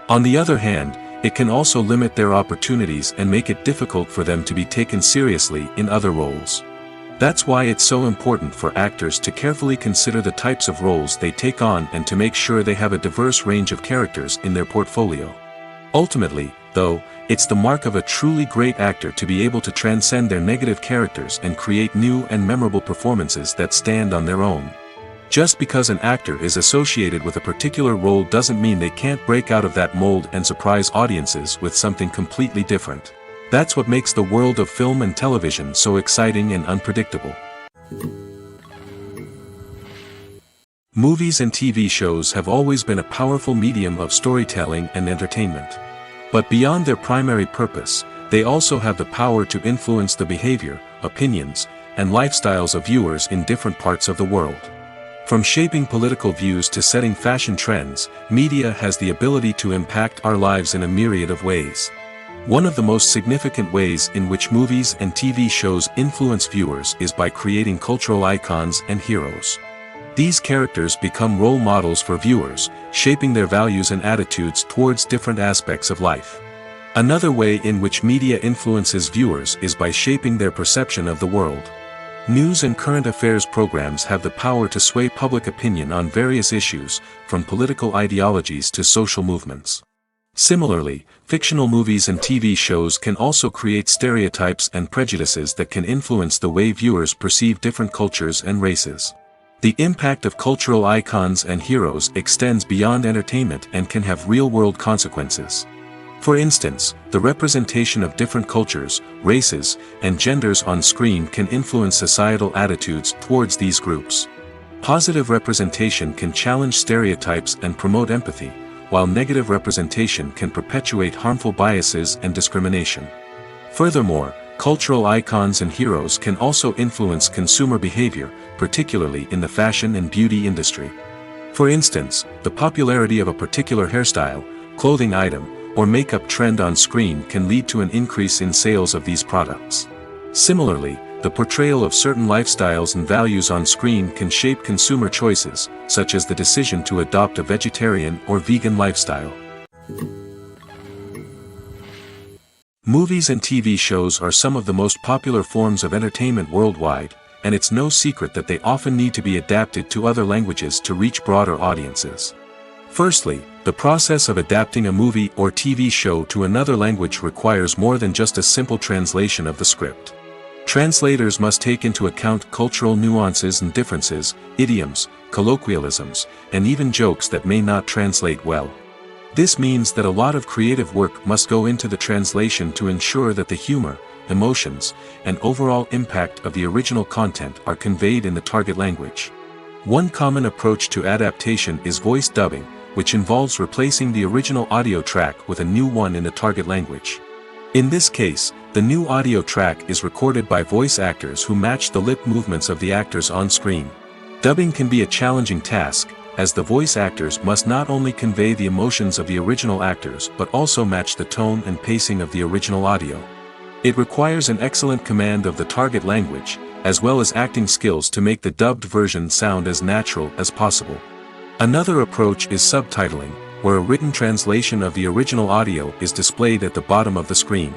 Speaker 2: On the other hand, it can also limit their opportunities and make it difficult for them to be taken seriously in other roles. That's why it's so important for actors to carefully consider the types of roles they take on and to make sure they have a diverse range of characters in their portfolio. Ultimately, though, it's the mark of a truly great actor to be able to transcend their negative characters and create new and memorable performances that stand on their own. Just because an actor is associated with a particular role doesn't mean they can't break out of that mold and surprise audiences with something completely different. That's what makes the world of film and television so exciting and unpredictable. Movies and TV shows have always been a powerful medium of storytelling and entertainment. But beyond their primary purpose, they also have the power to influence the behavior, opinions, and lifestyles of viewers in different parts of the world. From shaping political views to setting fashion trends, media has the ability to impact our lives in a myriad of ways. One of the most significant ways in which movies and TV shows influence viewers is by creating cultural icons and heroes. These characters become role models for viewers, shaping their values and attitudes towards different aspects of life. Another way in which media influences viewers is by shaping their perception of the world. News and current affairs programs have the power to sway public opinion on various issues, from political ideologies to social movements. Similarly, fictional movies and TV shows can also create stereotypes and prejudices that can influence the way viewers perceive different cultures and races. The impact of cultural icons and heroes extends beyond entertainment and can have real-world consequences. For instance, the representation of different cultures, races, and genders on screen can influence societal attitudes towards these groups. Positive representation can challenge stereotypes and promote empathy, while negative representation can perpetuate harmful biases and discrimination. Furthermore, cultural icons and heroes can also influence consumer behavior, particularly in the fashion and beauty industry. For instance, the popularity of a particular hairstyle, clothing item, or makeup trend on screen can lead to an increase in sales of these products. Similarly, the portrayal of certain lifestyles and values on screen can shape consumer choices, such as the decision to adopt a vegetarian or vegan lifestyle. Movies and TV shows are some of the most popular forms of entertainment worldwide, and it's no secret that they often need to be adapted to other languages to reach broader audiences. Firstly, the process of adapting a movie or TV show to another language requires more than just a simple translation of the script. Translators must take into account cultural nuances and differences, idioms, colloquialisms, and even jokes that may not translate well. This means that a lot of creative work must go into the translation to ensure that the humor, emotions, and overall impact of the original content are conveyed in the target language. One common approach to adaptation is voice dubbing, which involves replacing the original audio track with a new one in the target language. In this case, the new audio track is recorded by voice actors who match the lip movements of the actors on screen. Dubbing can be a challenging task, as the voice actors must not only convey the emotions of the original actors but also match the tone and pacing of the original audio. It requires an excellent command of the target language, as well as acting skills to make the dubbed version sound as natural as possible. Another approach is subtitling, where a written translation of the original audio is displayed at the bottom of the screen.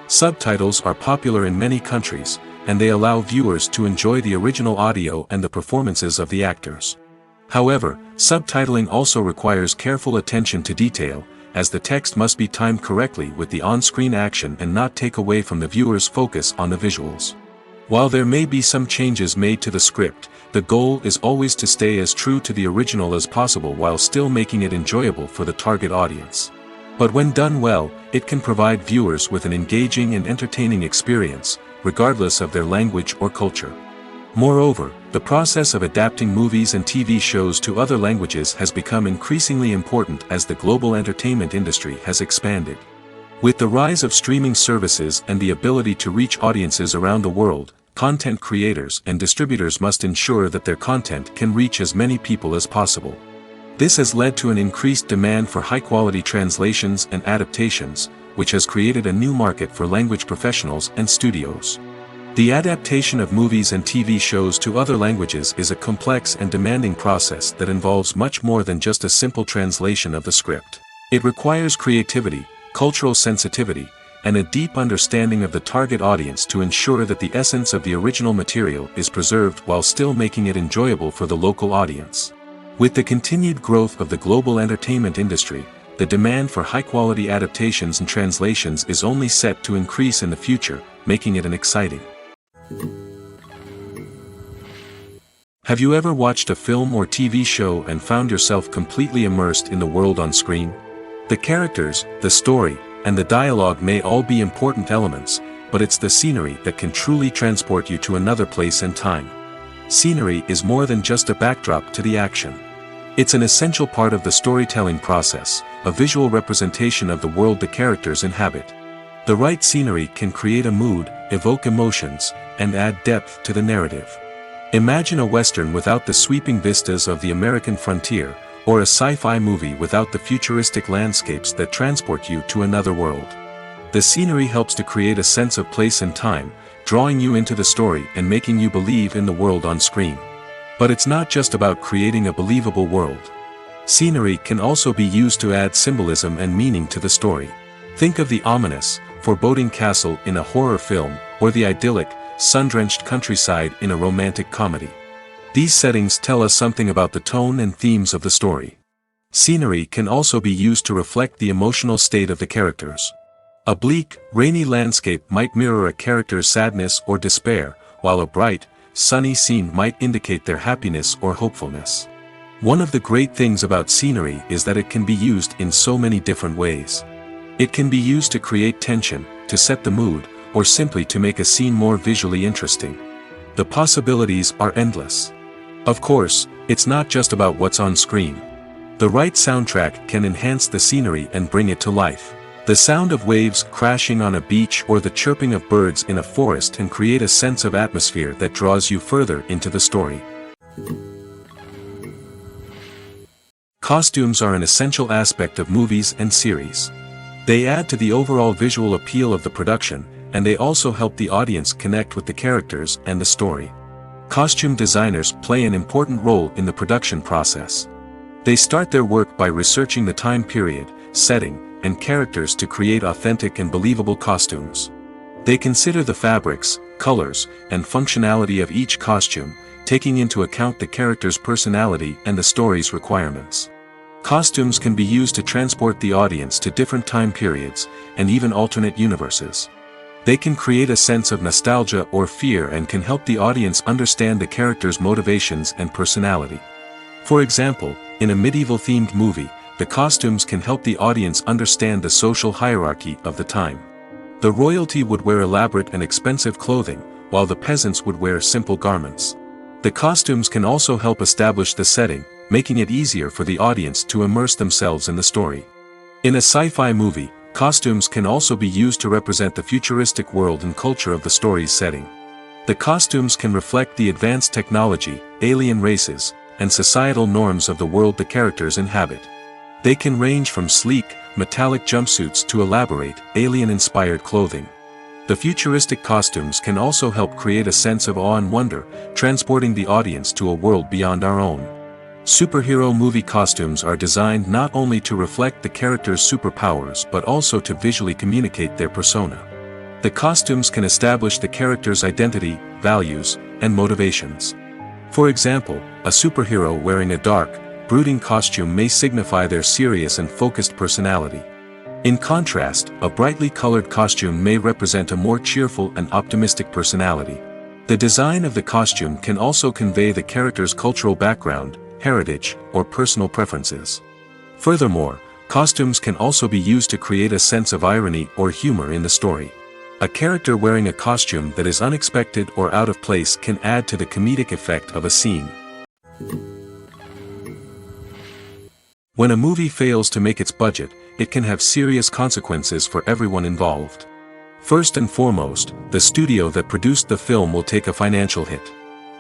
Speaker 2: Subtitles are popular in many countries, and they allow viewers to enjoy the original audio and the performances of the actors. However, subtitling also requires careful attention to detail, as the text must be timed correctly with the on-screen action and not take away from the viewer's focus on the visuals. While there may be some changes made to the script, the goal is always to stay as true to the original as possible while still making it enjoyable for the target audience. But when done well, it can provide viewers with an engaging and entertaining experience, regardless of their language or culture. Moreover, the process of adapting movies and TV shows to other languages has become increasingly important as the global entertainment industry has expanded. With the rise of streaming services and the ability to reach audiences around the world, content creators and distributors must ensure that their content can reach as many people as possible. This has led to an increased demand for high-quality translations and adaptations, which has created a new market for language professionals and studios. The adaptation of movies and TV shows to other languages is a complex and demanding process that involves much more than just a simple translation of the script. It requires creativity, cultural sensitivity, and a deep understanding of the target audience to ensure that the essence of the original material is preserved while still making it enjoyable for the local audience. With the continued growth of the global entertainment industry, the demand for high-quality adaptations and translations is only set to increase in the future, making it an exciting. Have you ever watched a film or TV show and found yourself completely immersed in the world on screen? The characters, the story, and the dialogue may all be important elements, but it's the scenery that can truly transport you to another place and time. Scenery is more than just a backdrop to the action. It's an essential part of the storytelling process, a visual representation of the world the characters inhabit. The right scenery can create a mood, evoke emotions, and add depth to the narrative. Imagine a Western without the sweeping vistas of the American frontier, or a sci-fi movie without the futuristic landscapes that transport you to another world. The scenery helps to create a sense of place and time, drawing you into the story and making you believe in the world on screen. But it's not just about creating a believable world. Scenery can also be used to add symbolism and meaning to the story. Think of the ominous, foreboding castle in a horror film, or the idyllic, sun-drenched countryside in a romantic comedy. These settings tell us something about the tone and themes of the story. Scenery can also be used to reflect the emotional state of the characters. A bleak, rainy landscape might mirror a character's sadness or despair, while a bright, sunny scene might indicate their happiness or hopefulness. One of the great things about scenery is that it can be used in so many different ways. It can be used to create tension, to set the mood, or simply to make a scene more visually interesting. The possibilities are endless. Of course, it's not just about what's on screen. The right soundtrack can enhance the scenery and bring it to life. The sound of waves crashing on a beach or the chirping of birds in a forest can create a sense of atmosphere that draws you further into the story. Costumes are an essential aspect of movies and series. They add to the overall visual appeal of the production, and they also help the audience connect with the characters and the story. Costume designers play an important role in the production process. They start their work by researching the time period, setting, and characters to create authentic and believable costumes. They consider the fabrics, colors, and functionality of each costume, taking into account the character's personality and the story's requirements. Costumes can be used to transport the audience to different time periods, and even alternate universes. They can create a sense of nostalgia or fear and can help the audience understand the character's motivations and personality. For example, in a medieval-themed movie, the costumes can help the audience understand the social hierarchy of the time. The royalty would wear elaborate and expensive clothing, while the peasants would wear simple garments. The costumes can also help establish the setting, making it easier for the audience to immerse themselves in the story. In a sci-fi movie, costumes can also be used to represent the futuristic world and culture of the story's setting. The costumes can reflect the advanced technology, alien races, and societal norms of the world the characters inhabit. They can range from sleek, metallic jumpsuits to elaborate, alien-inspired clothing. The futuristic costumes can also help create a sense of awe and wonder, transporting the audience to a world beyond our own. Superhero movie costumes are designed not only to reflect the character's superpowers but also to visually communicate their persona. The costumes can establish the character's identity, values, and motivations. For example, a superhero wearing a dark, brooding costume may signify their serious and focused personality. In contrast, a brightly colored costume may represent a more cheerful and optimistic personality. The design of the costume can also convey the character's cultural background, heritage, or personal preferences. Furthermore, costumes can also be used to create a sense of irony or humor in the story. A character wearing a costume that is unexpected or out of place can add to the comedic effect of a scene. When a movie fails to make its budget, it can have serious consequences for everyone involved. First and foremost, the studio that produced the film will take a financial hit.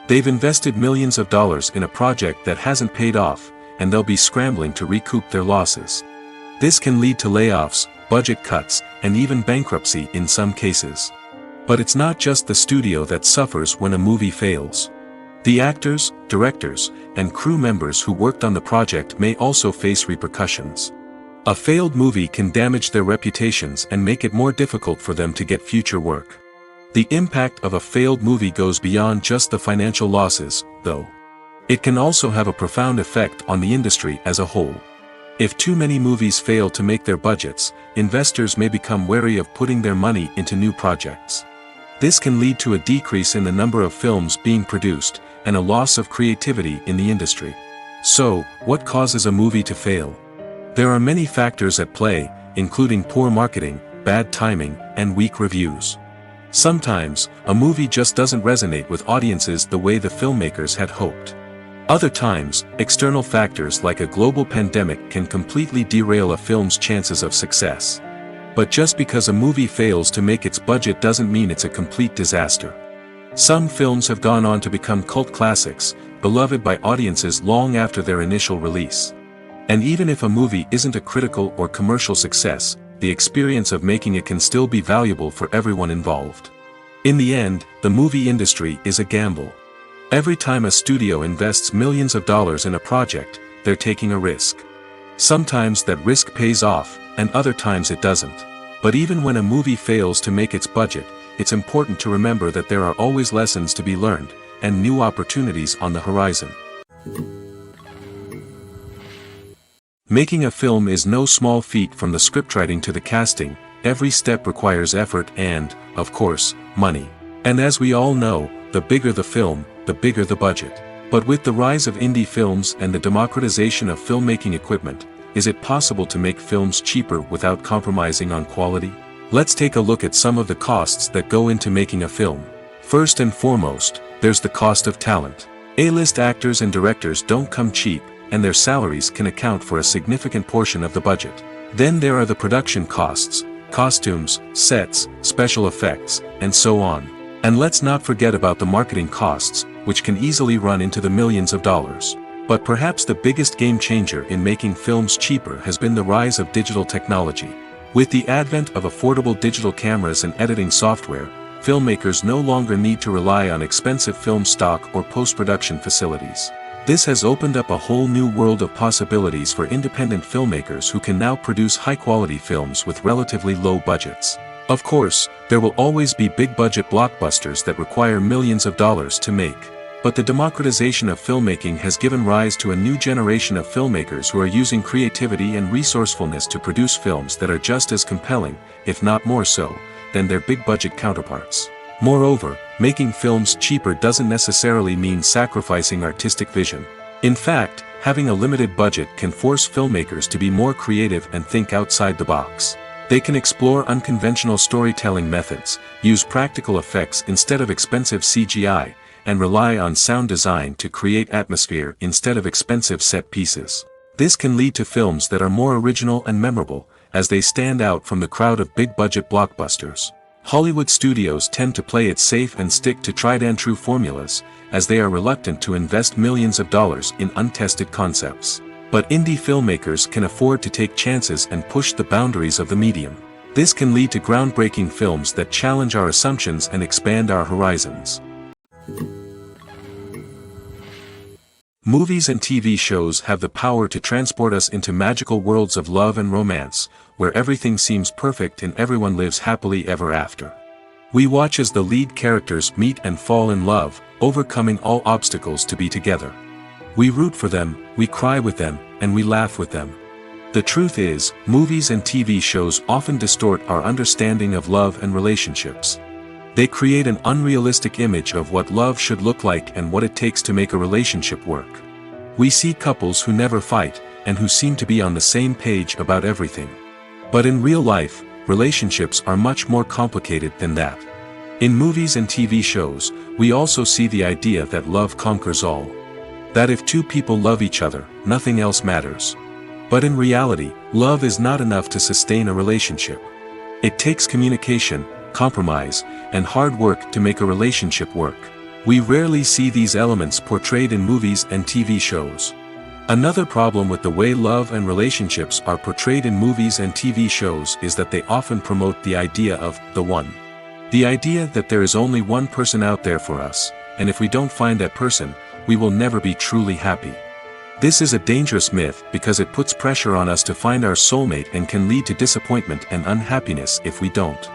Speaker 2: They've invested millions of dollars in a project that hasn't paid off, and they'll be scrambling to recoup their losses. This can lead to layoffs, budget cuts, and even bankruptcy in some cases. But it's not just the studio that suffers when a movie fails. The actors, directors, and crew members who worked on the project may also face repercussions. A failed movie can damage their reputations and make it more difficult for them to get future work. The impact of a failed movie goes beyond just the financial losses, though. It can also have a profound effect on the industry as a whole. If too many movies fail to make their budgets, investors may become wary of putting their money into new projects. This can lead to a decrease in the number of films being produced, and a loss of creativity in the industry. So, what causes a movie to fail? There are many factors at play, including poor marketing, bad timing, and weak reviews. Sometimes, a movie just doesn't resonate with audiences the way the filmmakers had hoped. Other times, external factors like a global pandemic can completely derail a film's chances of success. But just because a movie fails to make its budget doesn't mean it's a complete disaster. Some films have gone on to become cult classics, beloved by audiences long after their initial release. And even if a movie isn't a critical or commercial success, the experience of making it can still be valuable for everyone involved. In the end, the movie industry is a gamble. Every time a studio invests millions of dollars in a project, they're taking a risk. Sometimes that risk pays off, and other times it doesn't. But even when a movie fails to make its budget, it's important to remember that there are always lessons to be learned, and new opportunities on the horizon. Making a film is no small feat. From the scriptwriting to the casting, every step requires effort and, of course, money. And as we all know, the bigger the film, the bigger the budget. But with the rise of indie films and the democratization of filmmaking equipment, is it possible to make films cheaper without compromising on quality? Let's take a look at some of the costs that go into making a film. First and foremost, there's the cost of talent. A-list actors and directors don't come cheap, and their salaries can account for a significant portion of the budget. Then there are the production costs, costumes, sets, special effects, and so on. And let's not forget about the marketing costs, which can easily run into the millions of dollars. But perhaps the biggest game changer in making films cheaper has been the rise of digital technology. With the advent of affordable digital cameras and editing software, filmmakers no longer need to rely on expensive film stock or post-production facilities. This has opened up a whole new world of possibilities for independent filmmakers who can now produce high-quality films with relatively low budgets. Of course, there will always be big-budget blockbusters that require millions of dollars to make. But the democratization of filmmaking has given rise to a new generation of filmmakers who are using creativity and resourcefulness to produce films that are just as compelling, if not more so, than their big-budget counterparts. Moreover, making films cheaper doesn't necessarily mean sacrificing artistic vision. In fact, having a limited budget can force filmmakers to be more creative and think outside the box. They can explore unconventional storytelling methods, use practical effects instead of expensive CGI, and rely on sound design to create atmosphere instead of expensive set pieces. This can lead to films that are more original and memorable, as they stand out from the crowd of big-budget blockbusters. Hollywood studios tend to play it safe and stick to tried-and-true formulas, as they are reluctant to invest millions of dollars in untested concepts. But indie filmmakers can afford to take chances and push the boundaries of the medium. This can lead to groundbreaking films that challenge our assumptions and expand our horizons. Movies and TV shows have the power to transport us into magical worlds of love and romance, where everything seems perfect and everyone lives happily ever after. We watch as the lead characters meet and fall in love, overcoming all obstacles to be together. We root for them, we cry with them, and we laugh with them. The truth is, movies and TV shows often distort our understanding of love and relationships. They create an unrealistic image of what love should look like and what it takes to make a relationship work. We see couples who never fight, and who seem to be on the same page about everything. But in real life, relationships are much more complicated than that. In movies and TV shows, we also see the idea that love conquers all. That if two people love each other, nothing else matters. But in reality, love is not enough to sustain a relationship. It takes communication, compromise, and hard work to make a relationship work. We rarely see these elements portrayed in movies and TV shows. Another problem with the way love and relationships are portrayed in movies and TV shows is that they often promote the idea of the one. The idea that there is only one person out there for us, and if we don't find that person, we will never be truly happy. This is a dangerous myth because it puts pressure on us to find our soulmate and can lead to disappointment and unhappiness if we don't.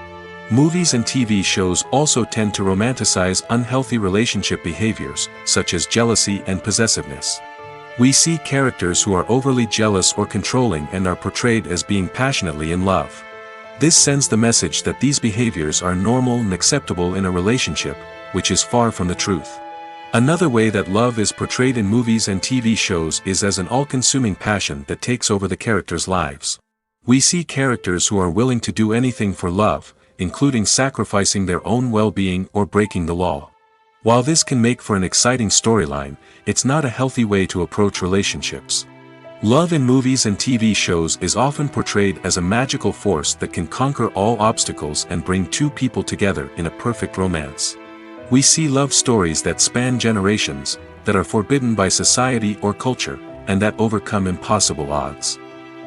Speaker 2: Movies and TV shows also tend to romanticize unhealthy relationship behaviors, such as jealousy and possessiveness. We see characters who are overly jealous or controlling and are portrayed as being passionately in love. This sends the message that these behaviors are normal and acceptable in a relationship, which is far from the truth. Another way that love is portrayed in movies and TV shows is as an all-consuming passion that takes over the characters' lives. We see characters who are willing to do anything for love, including sacrificing their own well-being or breaking the law. While this can make for an exciting storyline, it's not a healthy way to approach relationships. Love in movies and TV shows is often portrayed as a magical force that can conquer all obstacles and bring two people together in a perfect romance. We see love stories that span generations, that are forbidden by society or culture, and that overcome impossible odds.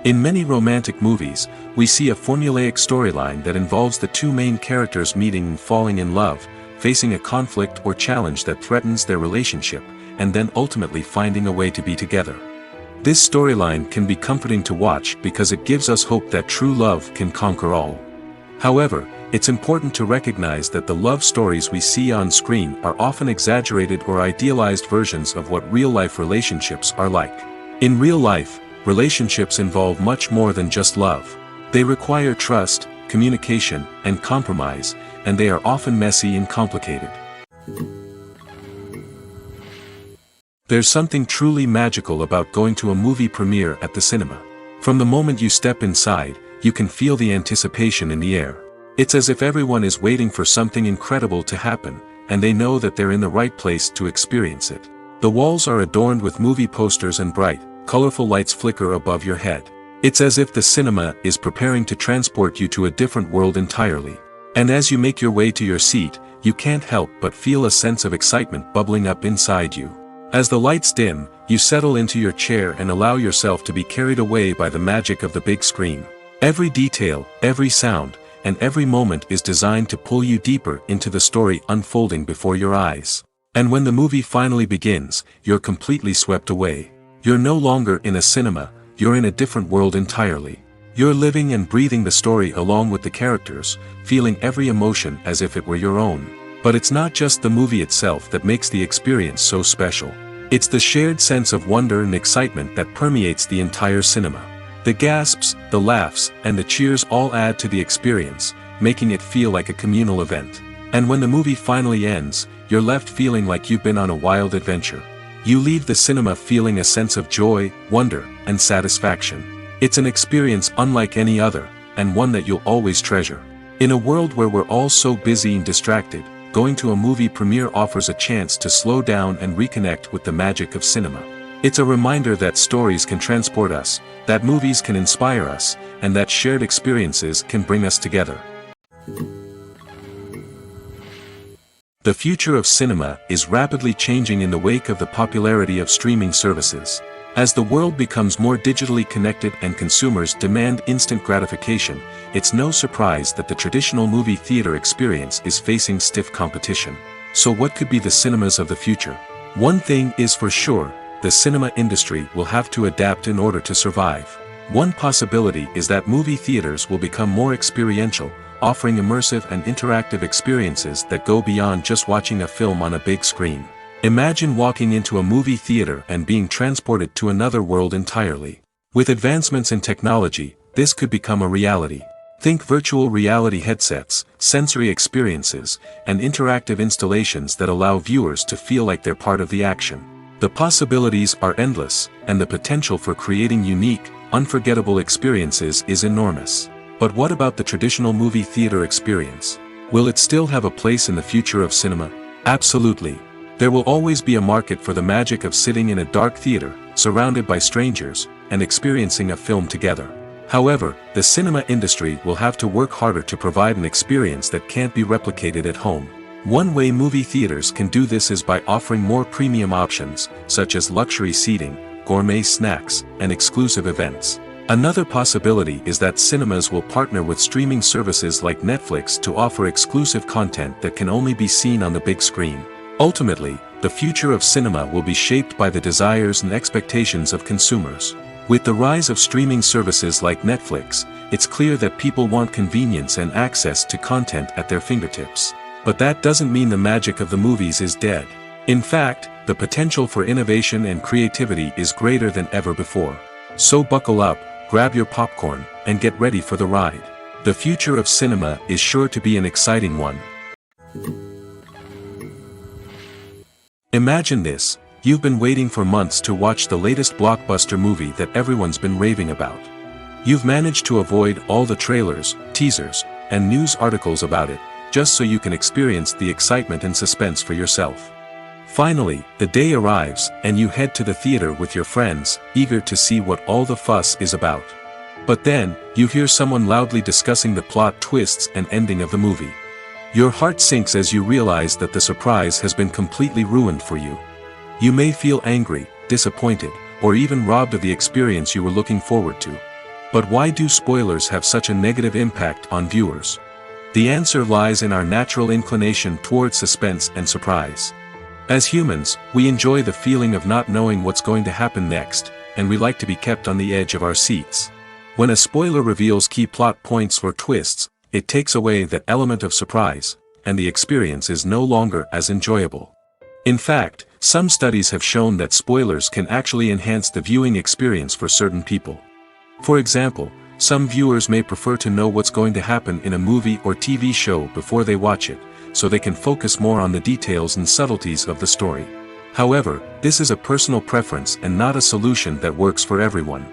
Speaker 2: In many romantic movies, we see a formulaic storyline that involves the two main characters meeting and falling in love, facing a conflict or challenge that threatens their relationship, and then ultimately finding a way to be together. This storyline can be comforting to watch because it gives us hope that true love can conquer all. However, it's important to recognize that the love stories we see on screen are often exaggerated or idealized versions of what real-life relationships are like. In real life, relationships involve much more than just love. They require trust, communication, and compromise, and they are often messy and complicated. There's something truly magical about going to a movie premiere at the cinema. From the moment you step inside, you can feel the anticipation in the air. It's as if everyone is waiting for something incredible to happen, and they know that they're in the right place to experience it. The walls are adorned with movie posters and bright, colorful lights flicker above your head. It's as if the cinema is preparing to transport you to a different world entirely. And as you make your way to your seat, you can't help but feel a sense of excitement bubbling up inside you. As the lights dim, you settle into your chair and allow yourself to be carried away by the magic of the big screen. Every detail, every sound, and every moment is designed to pull you deeper into the story unfolding before your eyes. And when the movie finally begins, you're completely swept away. You're no longer in a cinema, you're in a different world entirely. You're living and breathing the story along with the characters, feeling every emotion as if it were your own. But it's not just the movie itself that makes the experience so special. It's the shared sense of wonder and excitement that permeates the entire cinema. The gasps, the laughs, and the cheers all add to the experience, making it feel like a communal event. And when the movie finally ends, you're left feeling like you've been on a wild adventure. You leave the cinema feeling a sense of joy, wonder, and satisfaction. It's an experience unlike any other, and one that you'll always treasure. In a world where we're all so busy and distracted, going to a movie premiere offers a chance to slow down and reconnect with the magic of cinema. It's a reminder that stories can transport us, that movies can inspire us, and that shared experiences can bring us together. The future of cinema is rapidly changing in the wake of the popularity of streaming services. As the world becomes more digitally connected and consumers demand instant gratification, it's no surprise that the traditional movie theater experience is facing stiff competition. So what could be the cinemas of the future? One thing is for sure, the cinema industry will have to adapt in order to survive. One possibility is that movie theaters will become more experiential, offering immersive and interactive experiences that go beyond just watching a film on a big screen. Imagine walking into a movie theater and being transported to another world entirely. With advancements in technology, this could become a reality. Think virtual reality headsets, sensory experiences, and interactive installations that allow viewers to feel like they're part of the action. The possibilities are endless, and the potential for creating unique, unforgettable experiences is enormous. But what about the traditional movie theater experience? Will it still have a place in the future of cinema? Absolutely. There will always be a market for the magic of sitting in a dark theater, surrounded by strangers, and experiencing a film together. However, the cinema industry will have to work harder to provide an experience that can't be replicated at home. One way movie theaters can do this is by offering more premium options, such as luxury seating, gourmet snacks, and exclusive events. Another possibility is that cinemas will partner with streaming services like Netflix to offer exclusive content that can only be seen on the big screen. Ultimately, the future of cinema will be shaped by the desires and expectations of consumers. With the rise of streaming services like Netflix, it's clear that people want convenience and access to content at their fingertips. But that doesn't mean the magic of the movies is dead. In fact, the potential for innovation and creativity is greater than ever before. So buckle up, grab your popcorn, and get ready for the ride. The future of cinema is sure to be an exciting one. Imagine this, you've been waiting for months to watch the latest blockbuster movie that everyone's been raving about. You've managed to avoid all the trailers, teasers, and news articles about it, just so you can experience the excitement and suspense for yourself. Finally, the day arrives, and you head to the theater with your friends, eager to see what all the fuss is about. But then, you hear someone loudly discussing the plot twists and ending of the movie. Your heart sinks as you realize that the surprise has been completely ruined for you. You may feel angry, disappointed, or even robbed of the experience you were looking forward to. But why do spoilers have such a negative impact on viewers? The answer lies in our natural inclination toward suspense and surprise. As humans, we enjoy the feeling of not knowing what's going to happen next, and we like to be kept on the edge of our seats. When a spoiler reveals key plot points or twists, it takes away that element of surprise, and the experience is no longer as enjoyable. In fact, some studies have shown that spoilers can actually enhance the viewing experience for certain people. For example, some viewers may prefer to know what's going to happen in a movie or TV show before they watch it, so they can focus more on the details and subtleties of the story. However, this is a personal preference and not a solution that works for everyone.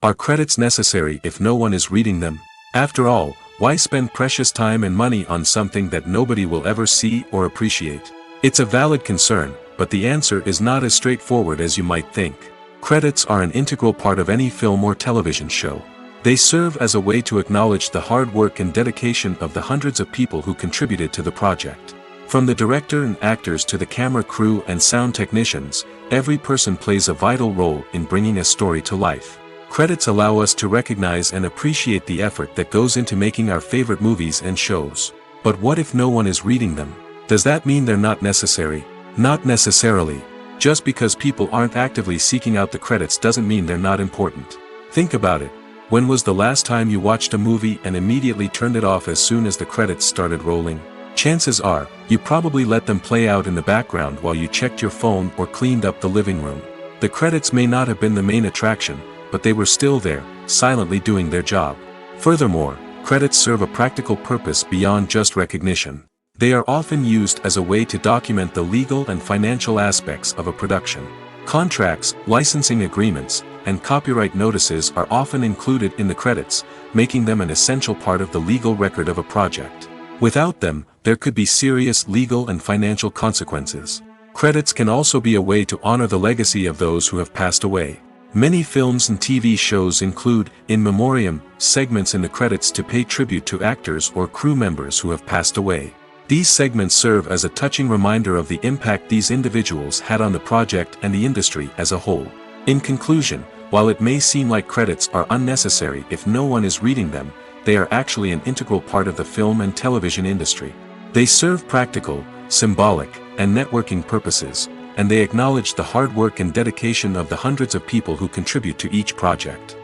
Speaker 2: Are credits necessary if no one is reading them? After all, why spend precious time and money on something that nobody will ever see or appreciate? It's a valid concern, but the answer is not as straightforward as you might think. Credits are an integral part of any film or television show. They serve as a way to acknowledge the hard work and dedication of the hundreds of people who contributed to the project. From the director and actors to the camera crew and sound technicians, every person plays a vital role in bringing a story to life. Credits allow us to recognize and appreciate the effort that goes into making our favorite movies and shows. But what if no one is reading them? Does that mean they're not necessary? Not necessarily. Just because people aren't actively seeking out the credits doesn't mean they're not important. Think about it. When was the last time you watched a movie and immediately turned it off as soon as the credits started rolling? Chances are, you probably let them play out in the background while you checked your phone or cleaned up the living room. The credits may not have been the main attraction, but they were still there, silently doing their job. Furthermore, credits serve a practical purpose beyond just recognition. They are often used as a way to document the legal and financial aspects of a production. Contracts, licensing agreements, and copyright notices are often included in the credits, making them an essential part of the legal record of a project. Without them, there could be serious legal and financial consequences. Credits can also be a way to honor the legacy of those who have passed away. Many films and TV shows include, in memoriam, segments in the credits to pay tribute to actors or crew members who have passed away. These segments serve as a touching reminder of the impact these individuals had on the project and the industry as a whole. In conclusion, while it may seem like credits are unnecessary if no one is reading them, they are actually an integral part of the film and television industry. They serve practical, symbolic, and networking purposes, and they acknowledge the hard work and dedication of the hundreds of people who contribute to each project.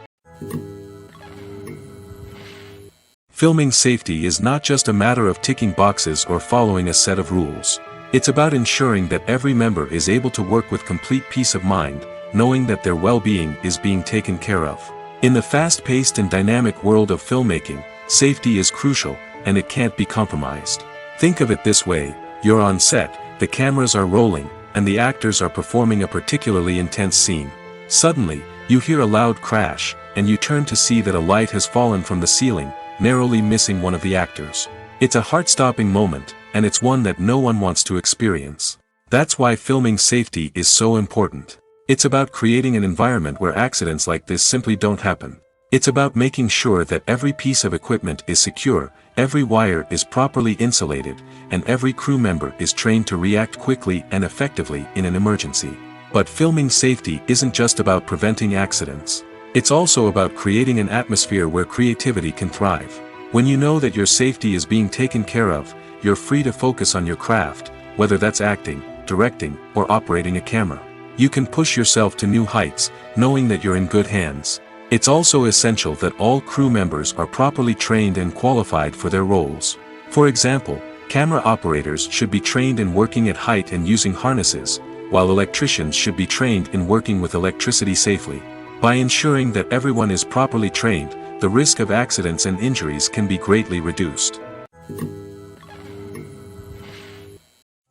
Speaker 2: Filming safety is not just a matter of ticking boxes or following a set of rules. It's about ensuring that every member is able to work with complete peace of mind, knowing that their well-being is being taken care of. In the fast-paced and dynamic world of filmmaking, safety is crucial, and it can't be compromised. Think of it this way: you're on set, the cameras are rolling, and the actors are performing a particularly intense scene. Suddenly, you hear a loud crash, and you turn to see that a light has fallen from the ceiling, narrowly missing one of the actors. It's a heart-stopping moment, and it's one that no one wants to experience. That's why filming safety is so important. It's about creating an environment where accidents like this simply don't happen. It's about making sure that every piece of equipment is secure, every wire is properly insulated, and every crew member is trained to react quickly and effectively in an emergency. But filming safety isn't just about preventing accidents. It's also about creating an atmosphere where creativity can thrive. When you know that your safety is being taken care of, you're free to focus on your craft, whether that's acting, directing, or operating a camera. You can push yourself to new heights, knowing that you're in good hands. It's also essential that all crew members are properly trained and qualified for their roles. For example, camera operators should be trained in working at height and using harnesses, while electricians should be trained in working with electricity safely. By ensuring that everyone is properly trained, the risk of accidents and injuries can be greatly reduced.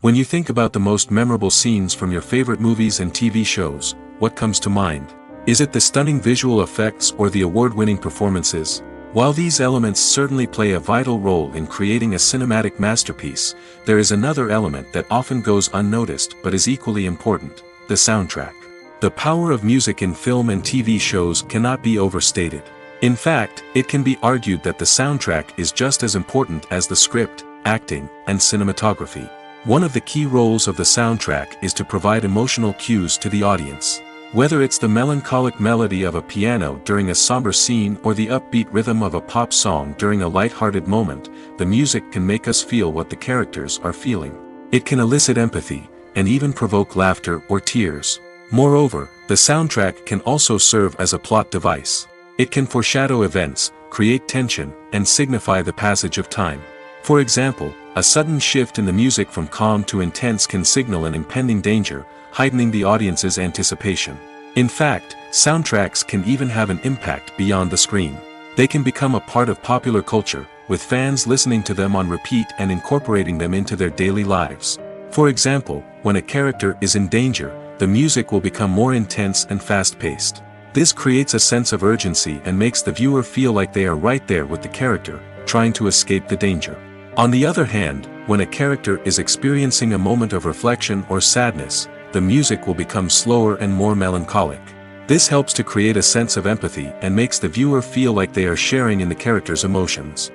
Speaker 2: When you think about the most memorable scenes from your favorite movies and TV shows, what comes to mind? Is it the stunning visual effects or the award-winning performances? While these elements certainly play a vital role in creating a cinematic masterpiece, there is another element that often goes unnoticed but is equally important: the soundtrack. The power of music in film and TV shows cannot be overstated. In fact, it can be argued that the soundtrack is just as important as the script, acting, and cinematography. One of the key roles of the soundtrack is to provide emotional cues to the audience. Whether it's the melancholic melody of a piano during a somber scene or the upbeat rhythm of a pop song during a light-hearted moment, the music can make us feel what the characters are feeling. It can elicit empathy, and even provoke laughter or tears. Moreover, the soundtrack can also serve as a plot device. It can foreshadow events, create tension, and signify the passage of time. For example, a sudden shift in the music from calm to intense can signal an impending danger, heightening the audience's anticipation. In fact, soundtracks can even have an impact beyond the screen. They can become a part of popular culture, with fans listening to them on repeat and incorporating them into their daily lives. For example, when a character is in danger, the music will become more intense and fast-paced. This creates a sense of urgency and makes the viewer feel like they are right there with the character, trying to escape the danger. On the other hand, when a character is experiencing a moment of reflection or sadness, the music will become slower and more melancholic. This helps to create a sense of empathy and makes the viewer feel like they are sharing in the character's emotions.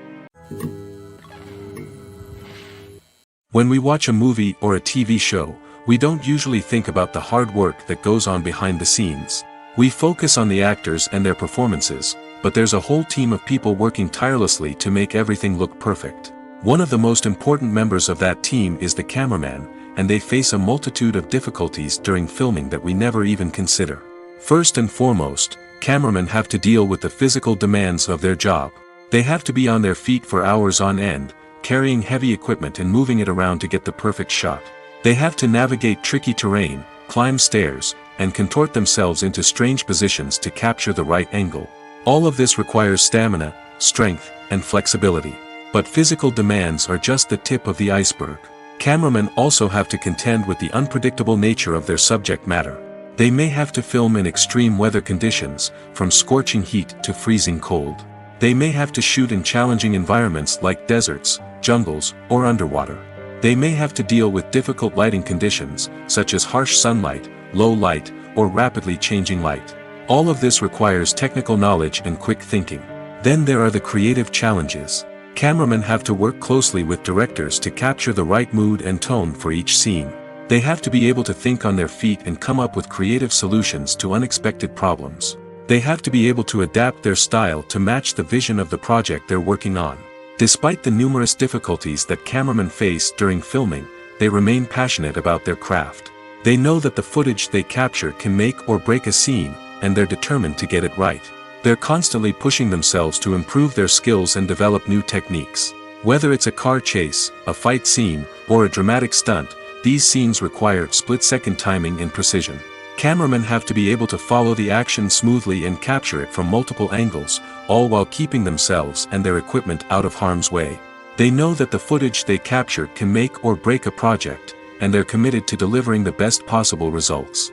Speaker 2: When we watch a movie or a TV show, we don't usually think about the hard work that goes on behind the scenes. We focus on the actors and their performances, but there's a whole team of people working tirelessly to make everything look perfect. One of the most important members of that team is the cameraman, and they face a multitude of difficulties during filming that we never even consider. First and foremost, cameramen have to deal with the physical demands of their job. They have to be on their feet for hours on end, carrying heavy equipment and moving it around to get the perfect shot. They have to navigate tricky terrain, climb stairs, and contort themselves into strange positions to capture the right angle. All of this requires stamina, strength, and flexibility. But physical demands are just the tip of the iceberg. Cameramen also have to contend with the unpredictable nature of their subject matter. They may have to film in extreme weather conditions, from scorching heat to freezing cold. They may have to shoot in challenging environments like deserts, jungles, or underwater. They may have to deal with difficult lighting conditions, such as harsh sunlight, low light, or rapidly changing light. All of this requires technical knowledge and quick thinking. Then there are the creative challenges. Cameramen have to work closely with directors to capture the right mood and tone for each scene. They have to be able to think on their feet and come up with creative solutions to unexpected problems. They have to be able to adapt their style to match the vision of the project they're working on. Despite the numerous difficulties that cameramen face during filming, they remain passionate about their craft. They know that the footage they capture can make or break a scene, and they're determined to get it right. They're constantly pushing themselves to improve their skills and develop new techniques. Whether it's a car chase, a fight scene, or a dramatic stunt, these scenes require split-second timing and precision. Cameramen have to be able to follow the action smoothly and capture it from multiple angles, all while keeping themselves and their equipment out of harm's way. They know that the footage they capture can make or break a project, and they're committed to delivering the best possible results.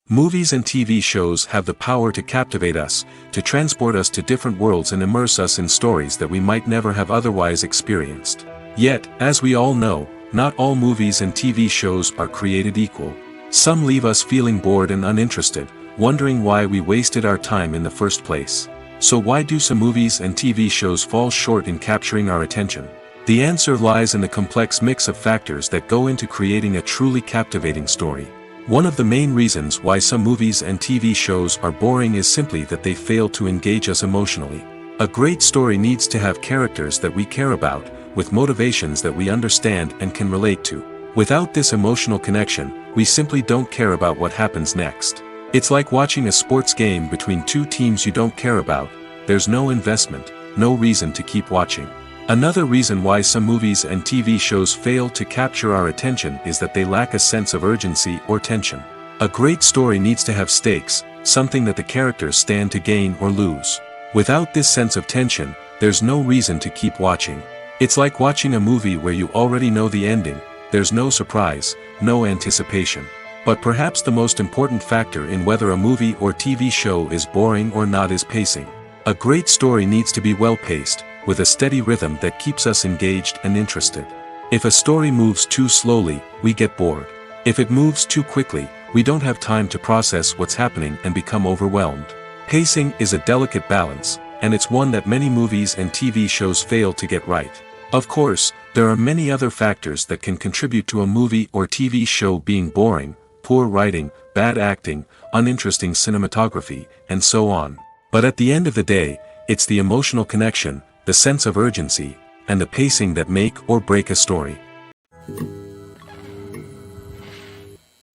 Speaker 2: Movies and TV shows have the power to captivate us, to transport us to different worlds and immerse us in stories that we might never have otherwise experienced. Yet, as we all know, not all movies and TV shows are created equal. Some leave us feeling bored and uninterested, wondering why we wasted our time in the first place. So why do some movies and TV shows fall short in capturing our attention? The answer lies in the complex mix of factors that go into creating a truly captivating story. One of the main reasons why some movies and TV shows are boring is simply that they fail to engage us emotionally. A great story needs to have characters that we care about, with motivations that we understand and can relate to. Without this emotional connection, we simply don't care about what happens next. It's like watching a sports game between two teams you don't care about. There's no investment, no reason to keep watching. Another reason why some movies and TV shows fail to capture our attention is that they lack a sense of urgency or tension. A great story needs to have stakes, something that the characters stand to gain or lose. Without this sense of tension, there's no reason to keep watching. It's like watching a movie where you already know the ending. There's no surprise, no anticipation. But perhaps the most important factor in whether a movie or TV show is boring or not is pacing. A great story needs to be well-paced, with a steady rhythm that keeps us engaged and interested. If a story moves too slowly, we get bored. If it moves too quickly, we don't have time to process what's happening and become overwhelmed. Pacing is a delicate balance, and it's one that many movies and TV shows fail to get right. Of course, there are many other factors that can contribute to a movie or TV show being boring: poor writing, bad acting, uninteresting cinematography, and so on. But at the end of the day, it's the emotional connection, the sense of urgency, and the pacing that make or break a story.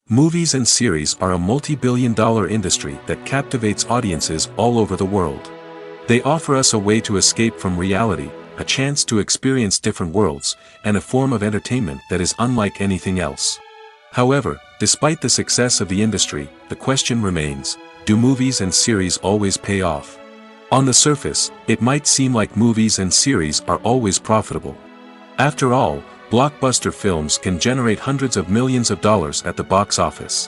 Speaker 2: Movies and series are a multi-billion-dollar industry that captivates audiences all over the world. They offer us a way to escape from reality, a chance to experience different worlds, and a form of entertainment that is unlike anything else. However, despite the success of the industry, the question remains: do movies and series always pay off? On the surface, it might seem like movies and series are always profitable. After all, blockbuster films can generate hundreds of millions of dollars at the box office.